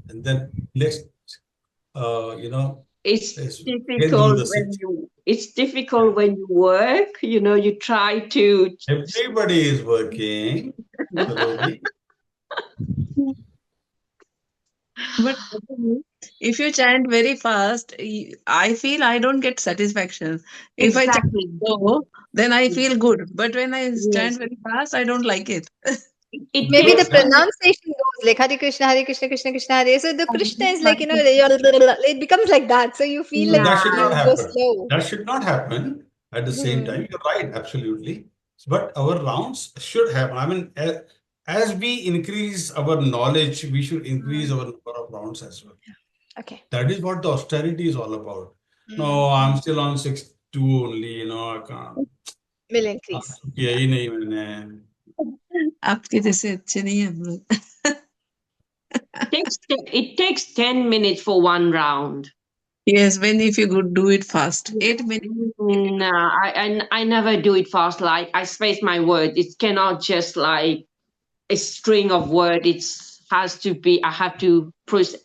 And then next, It's yes, difficult the 6. when you work, you try to. Everybody is working. Saloni. But if you chant very fast, I feel I don't get satisfaction. If I chant Exactly. slow, then I feel good. But when I Yes. chant very fast, I don't like it. It Maybe the takes pronunciation goes like Hare Krishna, Krishna, Krishna Hare. So the Krishna is like, it becomes like that. So you feel like That should not you go happen. slow. That should not happen at the same time. You're right, absolutely. But our rounds should happen. I mean, as we increase our knowledge, we should increase our number of rounds as well. Okay. That is what the austerity is all about. No, I'm still on 6-2 only, I can't. Will increase. किया ही नहीं मैंने. आपके जैसे अच्छे नहीं हैं हम लोग. it takes 10 minutes for one round. Yes, when if you could do it fast, 8 minutes. No, I never do it fast. Like I space my words. It cannot just like a string of words. It has to be. I have to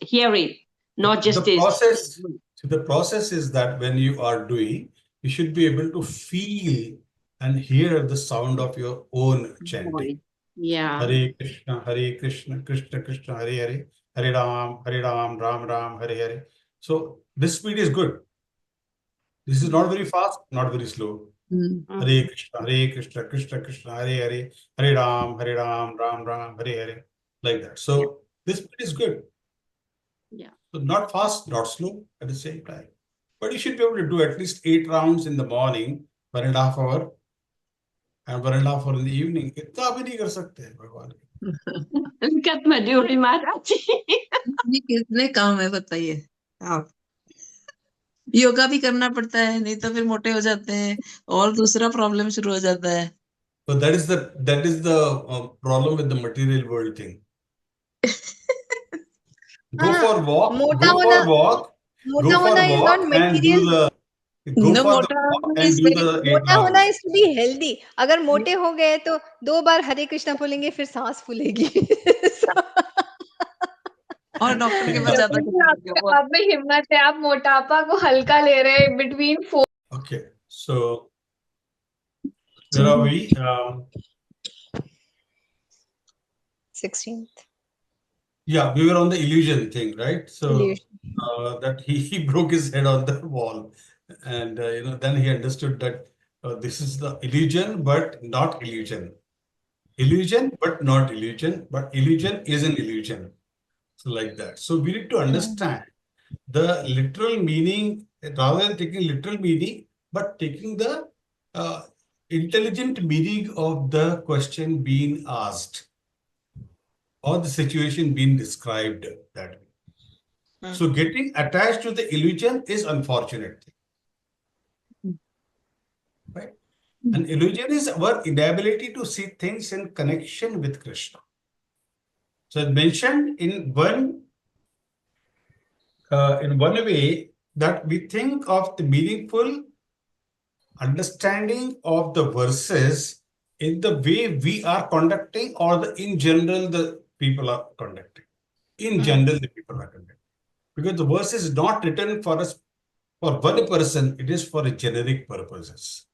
hear it, not just The this. process. So the process is that when you are doing, you should be able to feel and hear the sound of your own chanting. Yeah. Hare Krishna, Krishna Krishna, Hare Hare, Hare Ram, Ram Ram, Hare Hare. So this speed is good. This is not very fast, not very slow. Hare Krishna, Krishna Krishna, Hare Hare, Hare Ram, Ram Ram, Hare Hare. Like that. So this speed is good. Yeah. So not fast, not slow at the same time. But you should be able to do at least 8 rounds in the morning, 1.5 hour, and 1.5 hour in the evening. इतना भी नहीं कर सकते हैं भगवान. Look at Madhuri Marathi. ये कितने काम है बताइए आप. योगा भी करना पड़ता है, नहीं तो फिर मोटे हो जाते हैं और दूसरा प्रॉब्लम शुरू हो जाता है. So that is the problem with the material world thing. Go for walk. Mota Go for walk. Go Mota for hona is not walk and do material. go No, for the mota walk hona and is do very the 8 मोटा होना rounds. is to be healthy. अगर मोटे हो गए तो 2 बार हरे कृष्णा बोलेंगे फिर सांस फूलेगी. और डॉक्टर के पास ज्यादा आप में हिम्मत है, आप मोटापा को हल्का ले रहे हैं between 4. Okay, so where are we? 16th. Yeah, we were on the illusion thing, right? So Illusion. that he broke his head on the wall, and then he understood that this is the illusion, but not illusion. Illusion, but not illusion. But illusion is an illusion. So like that. So we need to understand the literal meaning rather than taking literal meaning, but taking the uh, intelligent meaning of the question being asked or the situation being described that way. So getting attached to the illusion is unfortunate, right? And illusion is our inability to see things in connection with Krishna. So it's mentioned in one way that we think of the meaningful understanding of the verses in the way we are conducting or in general the people are conducting. In general, the people are conducting. Because the verse is not written for us for one person, it is for a generic purposes.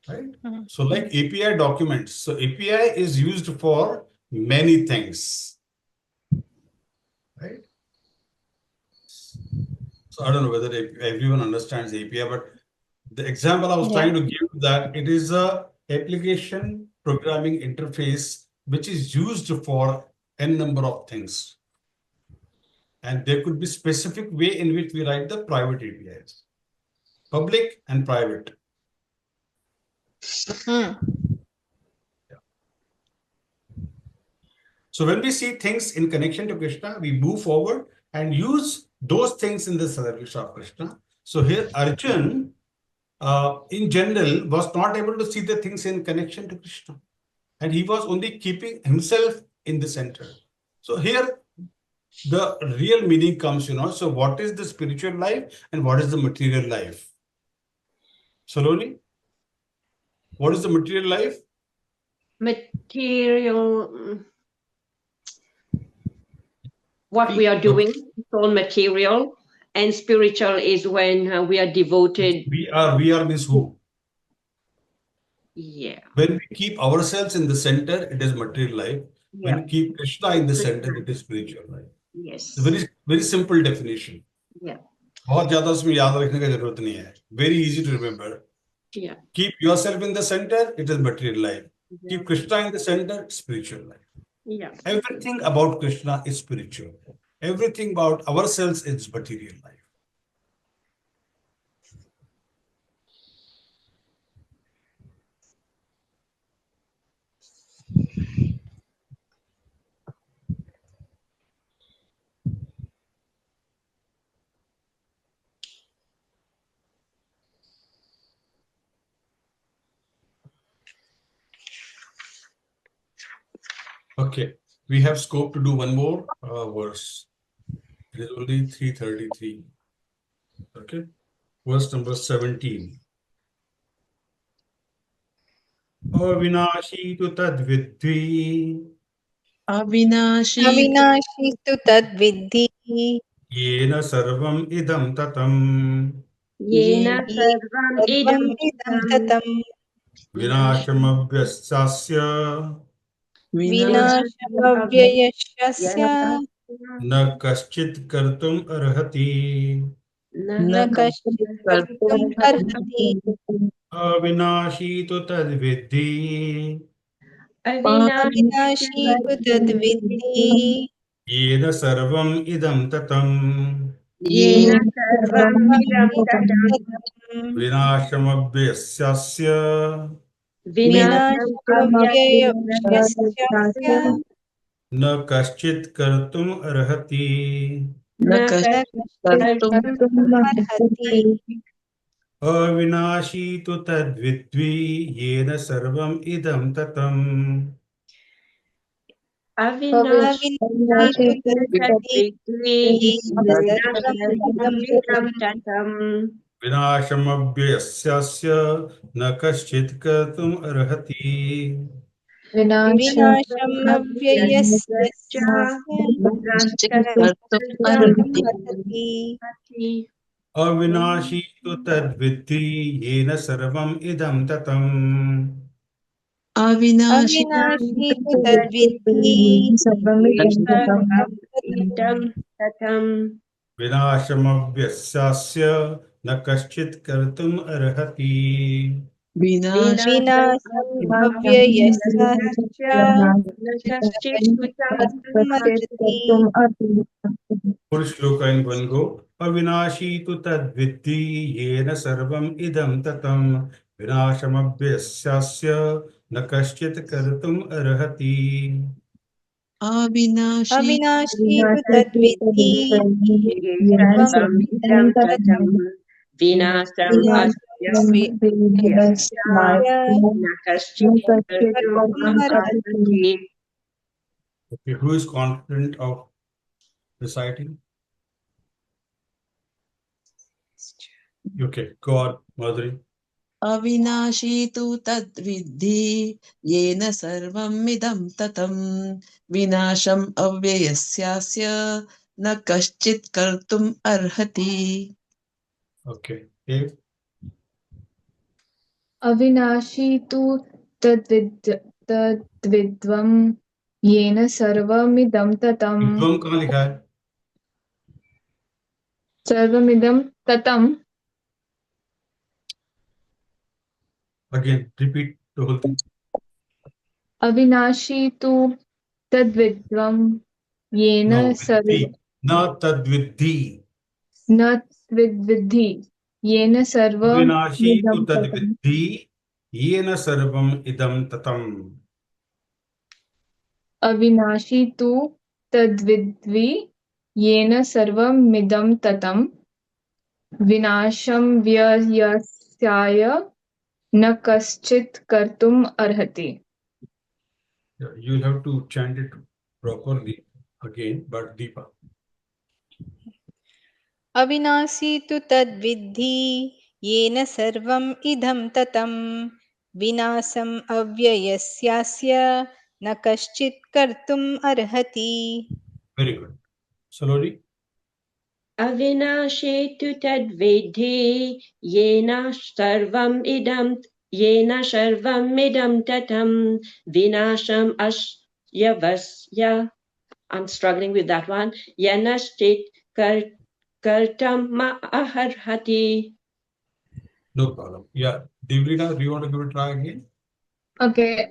Right? So like API documents. So API is used for many things. Right? So I don't know whether everyone understands API, but the example I was trying to give that it is a application programming interface which is used for n number of things. And there could be specific way in which we write the private APIs, public and private. So when we see things in connection to Krishna, we move forward and use those things in the service of Krishna. So here Arjun, in general, was not able to see the things in connection to Krishna. And he was only keeping himself in the center. So here the real meaning comes, So what is the spiritual life and what is the material life? Saloni, what is the material life? Material, what we are doing is all material, and spiritual is when we are devoted. We are means who? Yeah. When we keep ourselves in the center, it is material life. When we keep Krishna in the center, it is spiritual life. Yes. A very, very simple definition. Yeah. बहुत ज़्यादा उसमें याद रखने का जरूरत नहीं है. Very easy to remember. Yeah. Keep yourself in the center, it is material life. Keep Krishna in the center, spiritual life. Yeah. Everything about Krishna is spiritual. Everything about ourselves is material life. Okay, we have scope to do one more verse. It is only 333. Okay, verse number 17. Avinashi tu tadvidvi अविनाशी अविनाशी तु तद्विद्धि yena sarvam idam tatam Yena sarvam idam सर्वम् इदं ततम् vinashamabhyastasya विनाशमव्ययस्य na kaschit kartum arhati न कश्चित् कर्तुम् अर्हति avinashi tu tadvidhi अविनाशी तु तद्विद्धि yena sarvam idam tatam Yena sarvam idam tatam vinashamabhyastasya विनाशमव्ययस्य na kaschit kartum arhati न न कश्चित् कश्चित् कर्तुम् कर्तुम् अर्हति अविनाशी तु तद्विद्वी येन सर्वम् इदं ततम् अविनाशी तु तद्विद्धि येन सर्वम् इदं ततम् tatam विनाशमव्ययस्यास्य न कश्चित् कर्तुम् अर्हति विनाशमव्ययस्य कश्चित् कर्तुम् कर्तुम् अर्हति अर्हति अविनाशी तु तद्विद्वी येन सर्वम् इदं ततम् अविनाशी अविनाशी तु तद्विद्धि सर्वम् इदं तथम् विनाशमव्यस्यास्य न कश्चित् कर्तुम् अर्हति। विनाशम् विनाशमव्ययस्य अव्ययस्य न कश्चित् कृतं कर्तुमर्हति। Full shloka in one go. Avinashi tu tadviddhi yena sarvam idam tatam vinashamabhyasyasya na kaschit kartum arhati. अविनाशी अविनाशी तु तद्विद्धि सर्वम् सर्वम् इदं इदं ततम् ततं विनाशम् विनाशमव्ययस्य न कश्चित् कर्तुम् कर्तुमर्हति। अर्हति. Okay, who is confident of reciting? Okay, go on, Madhuri. अविनाशी तु तद्विद्धि येन सर्वमिदं ततं विनाशम् अव्ययस्यास्य न कश्चित् कर्तुम् अर्हति। Okay, Dave. अविनाशी तु तद्विद्वम् येन सर्वमिदं ततं Vidvam कहाँ लिखा है? सर्वमिदं ततं Again, repeat the whole thing. अविनाशी तु तद्विद्वम् येन No, सर्व viddhi. Na tadviddhi. न विद्धि येन Avinashi tu सर्वमिदं ततं tadviddhi yena sarvam idam tatam. अविनाशी तु तद्विद्वि येन सर्वमिदं ततं विनाशं व्ययस्याय न कश्चित् कर्तुम् अर्हति. You'll have to chant it properly again, but Deepa. अविनाशी तु तद्विद्धि येन सर्वम् इदं ततं विनाशम् अव्ययस्यास्य न कश्चित् कर्तुम् अर्हति। Very good. Slowly. अविनाशे तु तद्विद्धि येन सर्वमिदं ततं विनाशम् अस्यवस्य. I'm struggling with that one. Yanashchit kartam aharhati. No problem. Yeah. Devrina, do you want to give it a try again? Okay.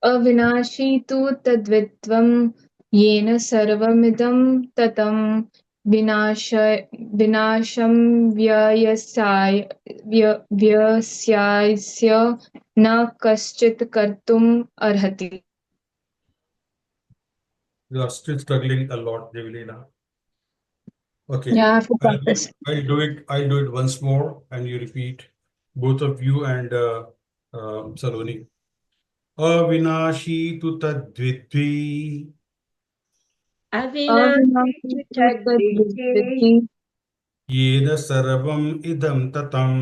अविनाशी तु तद्विद्वम् येन सर्वमिदं ततं विनाशं व्ययस्यास्य न कश्चित् कर्तुम् अर्हति. You are still struggling a lot, Devrina. Okay. Yeah, I have to practice. I'll do it once more, and you repeat, both of you and Saloni. Avinashi tu tadviddhi Avinashi अविनाशी tu तु tadvidhi yena sarvam idam tatam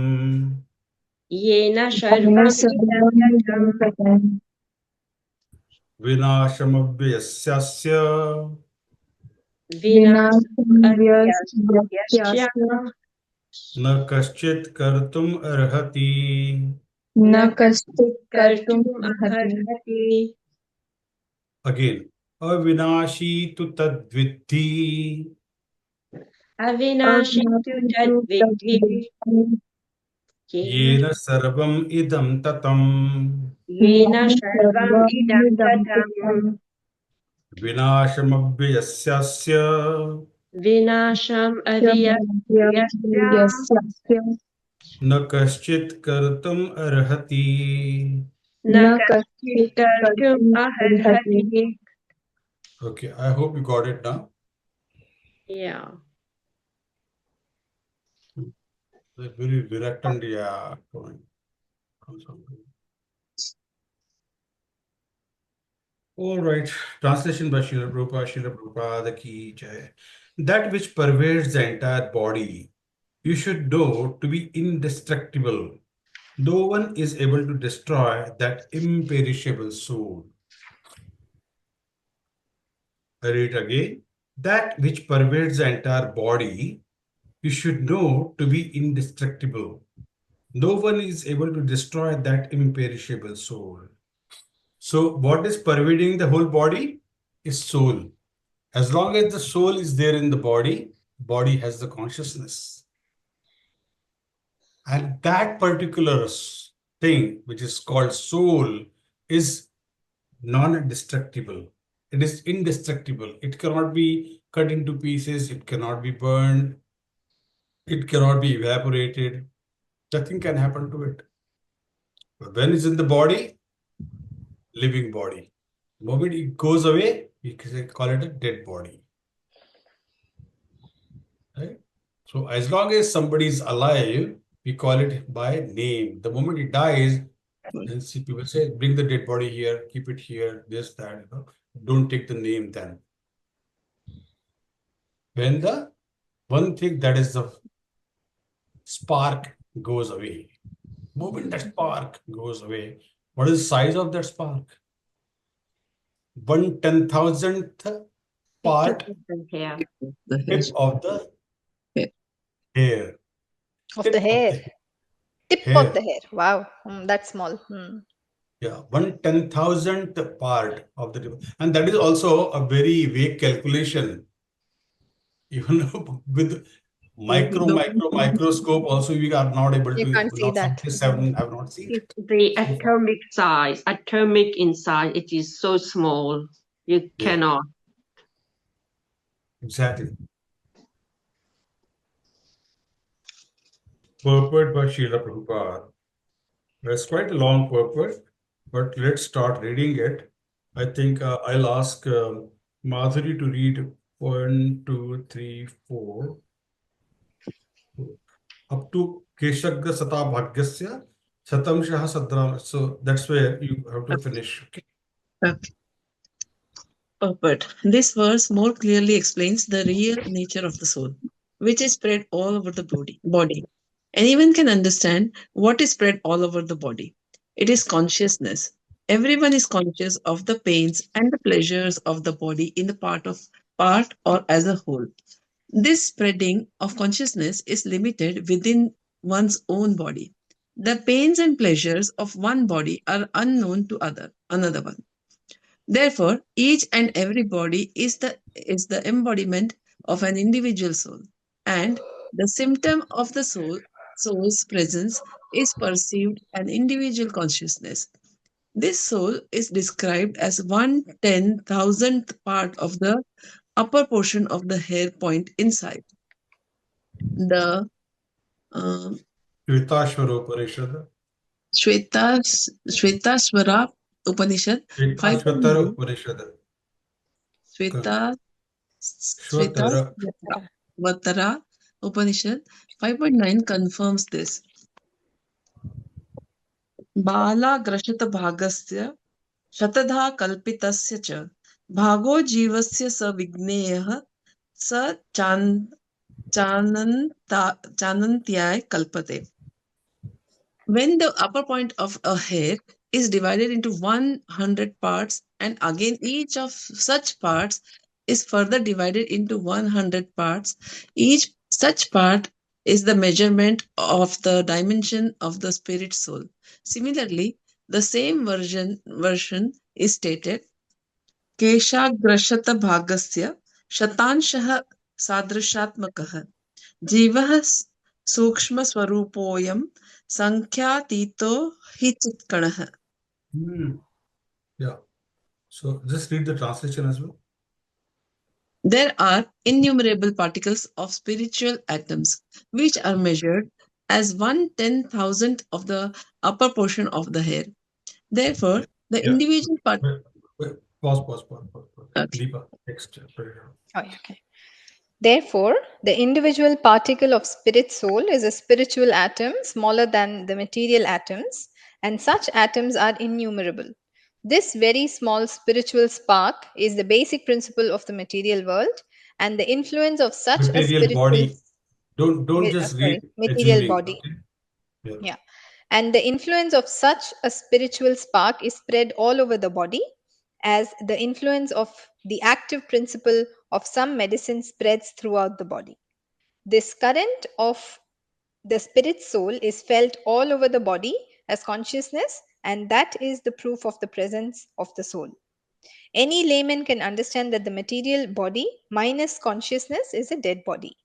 yena येन sarvam idam सर्वमिदं tatam ततं vinashamabhyasyasya vinasam avyasya विनाशं na kaschit kartum arhati. न न कश्चित् कर्तुम् kartum अर्हति. aharhati. Again, avinashi tu tadviddhi Avinashi tu अविनाशी तु tadvidhi तद्विद्धि yena sarvam idam tatam yena येन sarvam idam सर्वमिदं tatam ततं vinashamabhyasyasya vinasham avyasya यस्य na kaschit kartum arhati. na न kaschit कश्चित् kartum कर्तुम् अर्हति. aharhati. Okay, I hope you got it now. Yeah. They're very reluctant, yeah. Come something. All right. Translation by Srila Prabhupada ki jai. That which pervades the entire body, you should know to be indestructible. No one is able to destroy that imperishable soul. I read again. That which pervades the entire body, you should know to be indestructible. No one is able to destroy that imperishable soul. So what is pervading the whole body is soul. As long as the soul is there in the body has the consciousness. And that particular thing, which is called soul, is non-destructible. It is indestructible. It cannot be cut into pieces. It cannot be burned. It cannot be evaporated. Nothing can happen to it. But when it's in the body, living body. The moment it goes away, we can call it a dead body. Right? So as long as somebody is alive, we call it by name. The moment it dies, then see people say, bring the dead body here, keep it here, this, that, you know. Don't take the name then. When the one thing that is the spark goes away, moment that spark goes away, what is the size of that spark? 1/10,000th part Here. The hair. tip of the Hair. hair. Of Tip the hair. Tip of the hair. hair. Wow. That's small. Yeah, 1/10,000th part of the tip. And that is also a very vague calculation. Even with microscope also we are not able You to, can't see not that. scientists have not seen it The so far. atomic size, atomic in size, it is so small. You Yeah, cannot. exactly. Purport by Srila Prabhupada. It's quite a long purport, but let's start reading it. I think I'll ask Madhuri to read 1, 2, 3, 4 up to Keshagya Sata Bhagyasya Satamshaha Sadram. So that's where you have to finish. Okay. Okay. Purport. This verse more clearly explains the real nature of the soul, which is spread all over the body. Anyone can understand what is spread all over the body. It is consciousness. Everyone is conscious of the pains and the pleasures of the body in the part or as a whole. This spreading of consciousness is limited within one's own body. The pains and pleasures of one body are unknown to another one. Therefore, each and every body is the embodiment of an individual soul, and the symptom of the soul's presence is perceived an individual consciousness. This soul is described as 1/10,000th part of the upper portion of the hair point inside. The um, Shvetashvara Upanishad. Shvetaswara Upanishad Shvetashvatara 5.9. Upanishad. Shveta Shvatara. Vatara Upanishad 5.9 confirms this. Bala grashata bhagasya shatadha kalpitasya cha bhago jivasya sa vigneyah sa chanantyay kalpate. When the upper point of a hair is divided into 100 parts, and again each of such parts is further divided into 100 parts, each such part is the measurement of the dimension of the spirit soul. Similarly, the same version is stated keshagrashata bhagasya shatanshah sadrishatmakah जीवः सूक्ष्मस्वरूपोऽयं संख्यातीतो हि चित्कणः. Yeah. So just read the translation as well. There are innumerable particles of spiritual atoms which are measured as 1/10,000th of the upper portion of the hair. Therefore, the Yeah. individual part. Pause. Okay. Deepa, next. Oh, yeah, okay. Therefore, the individual particle of spirit soul is a spiritual atom smaller than the material atoms, and such atoms are innumerable. This very small spiritual spark is the basic principle of the material world, and the influence of such a Material spiritual body. Don't just read material assuming. body. Okay? Yeah. And the influence of such a spiritual spark is spread all over the body, as the influence of the active principle of some medicine spreads throughout the body. This current of the spirit soul is felt all over the body as consciousness and that is the proof of the presence of the soul. Any layman can understand that the material body minus consciousness is a dead body,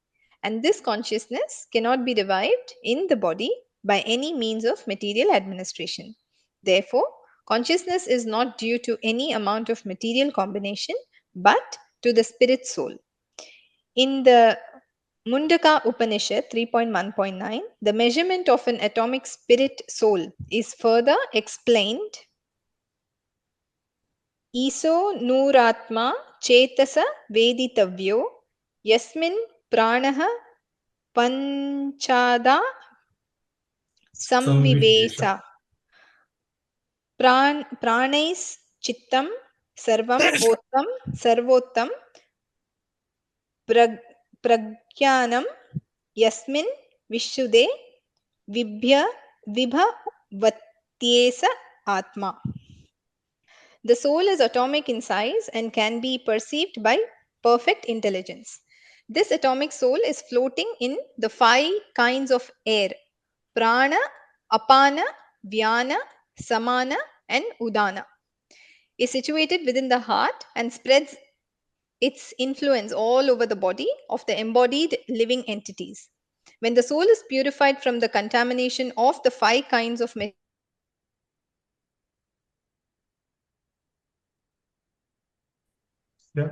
and this consciousness cannot be revived in the body by any means of material administration. Therefore, consciousness is not due to any amount of material combination, but to the spirit soul. In the Mundaka Upanishad 3.1.9, the measurement of an atomic spirit soul is further explained. Iso Nuratma Chetasa Veditavyo Yasmin Pranaha Panchada Samvivesha. Samvivesa Pranais Chittam Sarvam Ottam Sarvottam Pragyanam Yasmin Vishude Vibhavatyesa Atma. The soul is atomic in size and can be perceived by perfect intelligence. This atomic soul is floating in the 5 kinds of air: prana, apana, vyana, samana, and udana. Is situated within the heart and spreads its influence all over the body of the embodied living entities. When the soul is purified from the contamination of the 5 kinds of Yeah.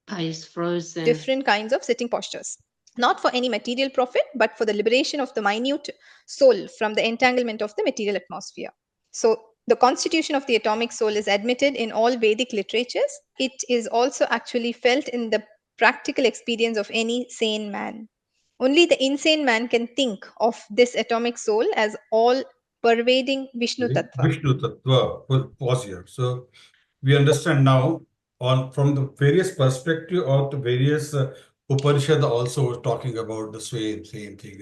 Eyes frozen. different kinds of sitting postures, not for any material profit, but for the liberation of the minute soul from the entanglement of the material atmosphere. So, the constitution of the atomic soul is admitted in all Vedic literatures. It is also actually felt in the practical experience of any sane man. Only the insane man can think of this atomic soul as all pervading Vishnu Tattva. Vishnu Tattva was here. So we understand now from the various perspective of the various Upanishad also talking about the same thing,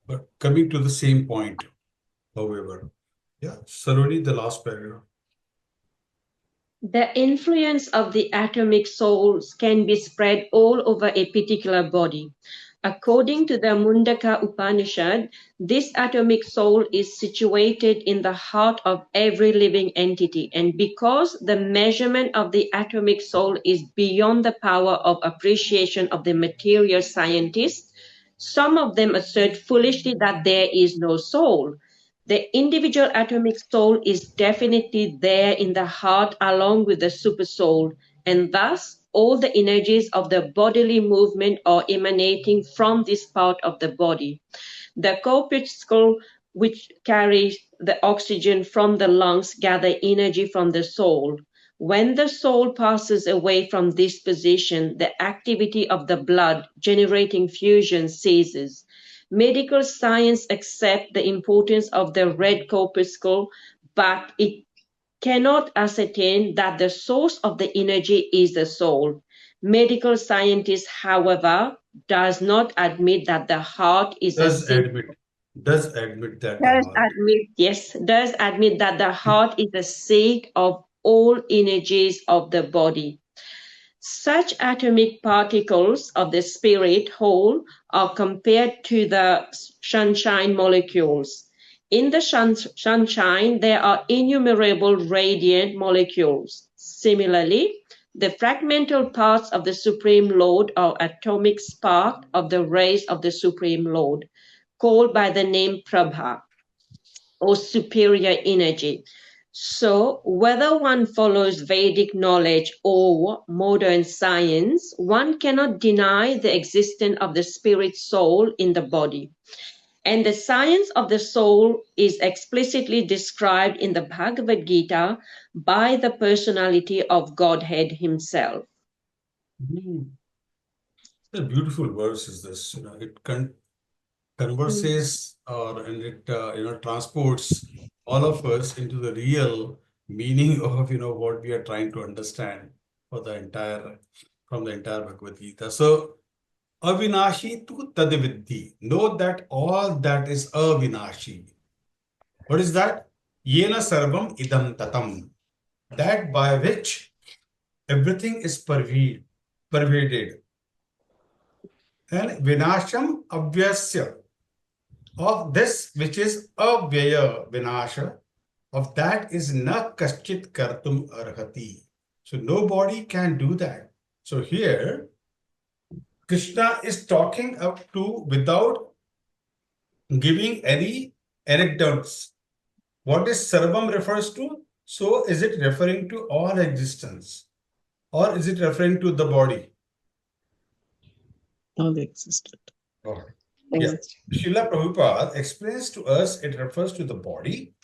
but coming to the same point, however. Yeah, Saroni, the last paragraph. The influence of the atomic souls can be spread all over a particular body. According to the Mundaka Upanishad, this atomic soul is situated in the heart of every living entity, and because the measurement of the atomic soul is beyond the power of appreciation of the material scientists, some of them assert foolishly that there is no soul. The individual atomic soul is definitely there in the heart along with the supersoul, and thus all the energies of the bodily movement are emanating from this part of the body. The corpuscle which carries the oxygen from the lungs gather energy from the soul. When the soul passes away from this position, the activity of the blood generating fusion ceases. Medical science accepts the importance of the red corpuscle, but it cannot ascertain that the source of the energy is the soul. Medical scientists, however, does not admit that the heart is a Does admit that the does heart. admit, yes, does admit that the heart is the seat of all energies of the body. Such atomic particles of the spirit whole are compared to the sunshine molecules. In the sunshine, there are innumerable radiant molecules. Similarly, the fragmental parts of the Supreme Lord are atomic spark of the rays of the Supreme Lord, called by the name Prabha, or superior energy. So, whether one follows Vedic knowledge or modern science, one cannot deny the existence of the spirit soul in the body. And the science of the soul is explicitly described in the Bhagavad Gita by the personality of Godhead himself. A beautiful verse is this. It converses and it transports all of us into the real meaning of what we are trying to understand for the entire from the entire Bhagavad Gita. So avinashi tu tadviddhi. Know that all that is avinashi. What is that? Yena sarvam idam tatam. That by which everything is pervaded. And vinasham avyasya, of this which is avyaya vinasha, of that is na kaschit kartum arhati. So nobody can do that. So here Krishna is talking up to without giving any anecdotes. What is sarvam refers to? So is it referring to all existence or is it referring to the body? All existed. Body. All Yeah. Srila Prabhupada explains to us it refers to the body.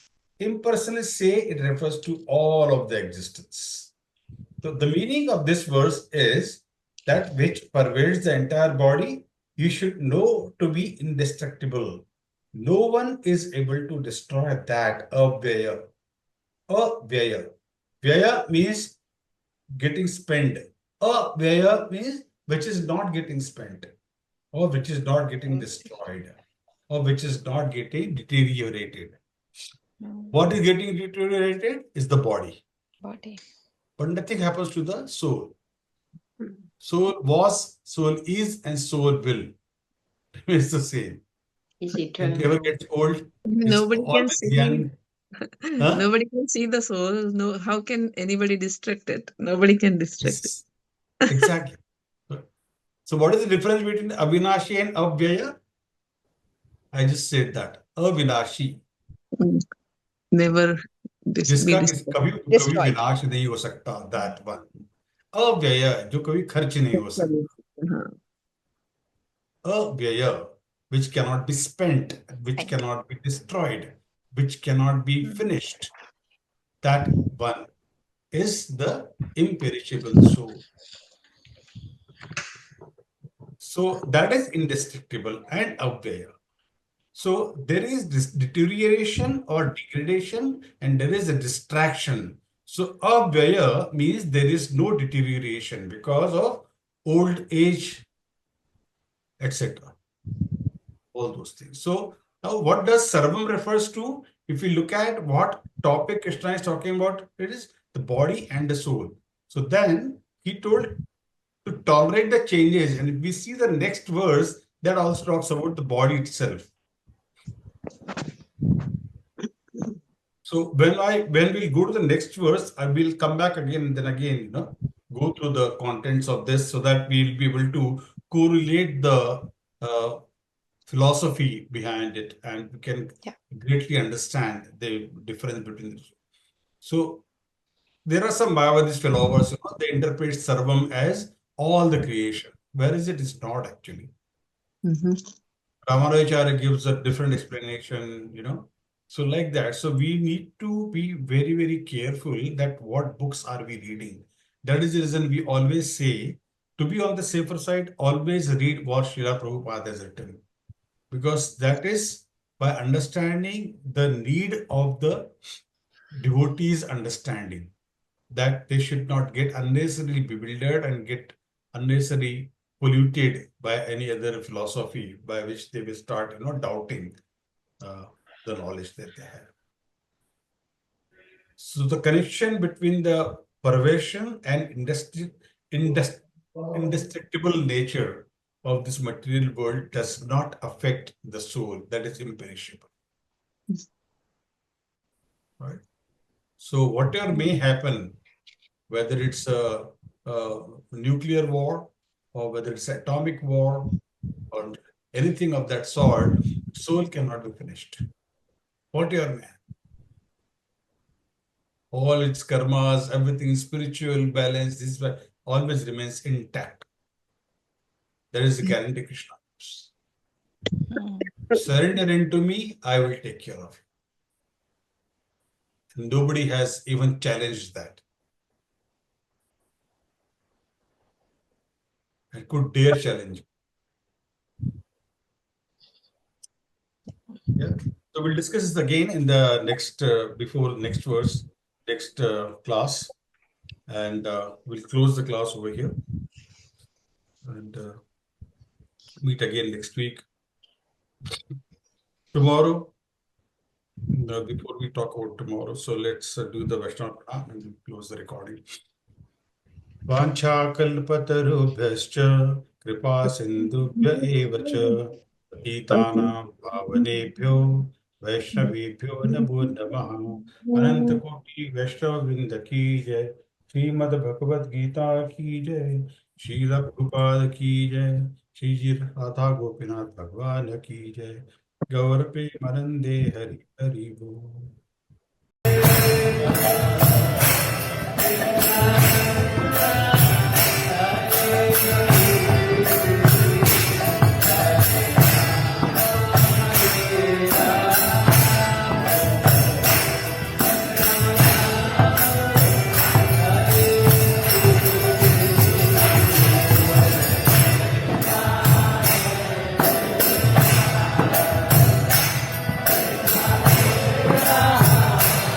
Impersonalists say it refers to all of the existence. So the meaning of this verse is that which pervades the entire body, you should know to be indestructible. No one is able to destroy that avyaya. Avyaya. Vyaya means getting spent. Avyaya means which is not getting spent, or which is not getting destroyed, or which is not getting deteriorated. What is getting deteriorated is the body, Body. but nothing happens to the soul. Soul was, soul is, and soul will. It's the same. Is It never eternal. gets old. It's Nobody can always see. young. Huh? Nobody can see the soul. No, how can anybody distract it? Nobody can distract it. Yes, exactly. So what is the difference between Avinashi and Avyaya? I just said that. Avinashi, Mm. Never be जिसका distracted. कभी कभी Destroyed. विनाश नहीं हो सकता, that one. अव्यय, जो कभी खर्च नहीं हो सकता. हाँ. Avyaya, which cannot be spent, which Spent. cannot be destroyed, which cannot be finished. That one is the imperishable soul. So that is indestructible and avyaya. So there is this deterioration or degradation and there is a distraction. So avyaya means there is no deterioration because of old age, etc. All those things. So now what does sarvam refers to? If we look at what topic Krishna is talking about, it is the body and the soul. So then he told to tolerate the changes. And if we see the next verse, that also talks about the body itself. So when we go to the next verse, I will come back again and then again, go through the contents of this so that we'll be able to correlate the philosophy behind it and we can greatly understand the difference between the two. So there are some Mayavadist philosophers, they interpret Sarvam as all the creation, whereas it is not actually. Ramanujacharya gives a different explanation. So like that. So we need to be very, very careful that what books are we reading. That is the reason we always say, to be on the safer side, always read what Srila Prabhupada has written. Because that is by understanding the need of the devotees' understanding, that they should not get unnecessarily bewildered and get unnecessarily polluted by any other philosophy by which they will start, doubting the knowledge that they have. So the connection between the perversion and indestructible nature of this material world does not affect the soul that is imperishable. Right? So whatever may happen, whether it's a nuclear war or whether it's atomic war or anything of that sort, soul cannot be finished. Whatever may happen. All its karmas, everything spiritual balance, this always remains intact. That is the guarantee Krishna gives. Surrender into me, I will take care of you. Nobody has even challenged that. I could dare challenge. Yeah. So we'll discuss this again in the next, before next verse, next class. And we'll close the class over here and meet again next week. Tomorrow, before we talk about tomorrow, so let's do the Vaishnava Pranam and we'll close the recording. Vancha kalpatarubhyascha कृपा सिन्धुभ्य एव च पतितानां पावनेभ्यो वैष्णवेभ्यो नमो नमः। अनंत कोटि वैष्णववृंद की जय। श्रीमद् भगवद गीता की जय। श्री प्रभुपाद की जय। श्री जी राधा गोपीनाथ भगवान की जय। गौर प्रेमानंदे हरि हरि बोल।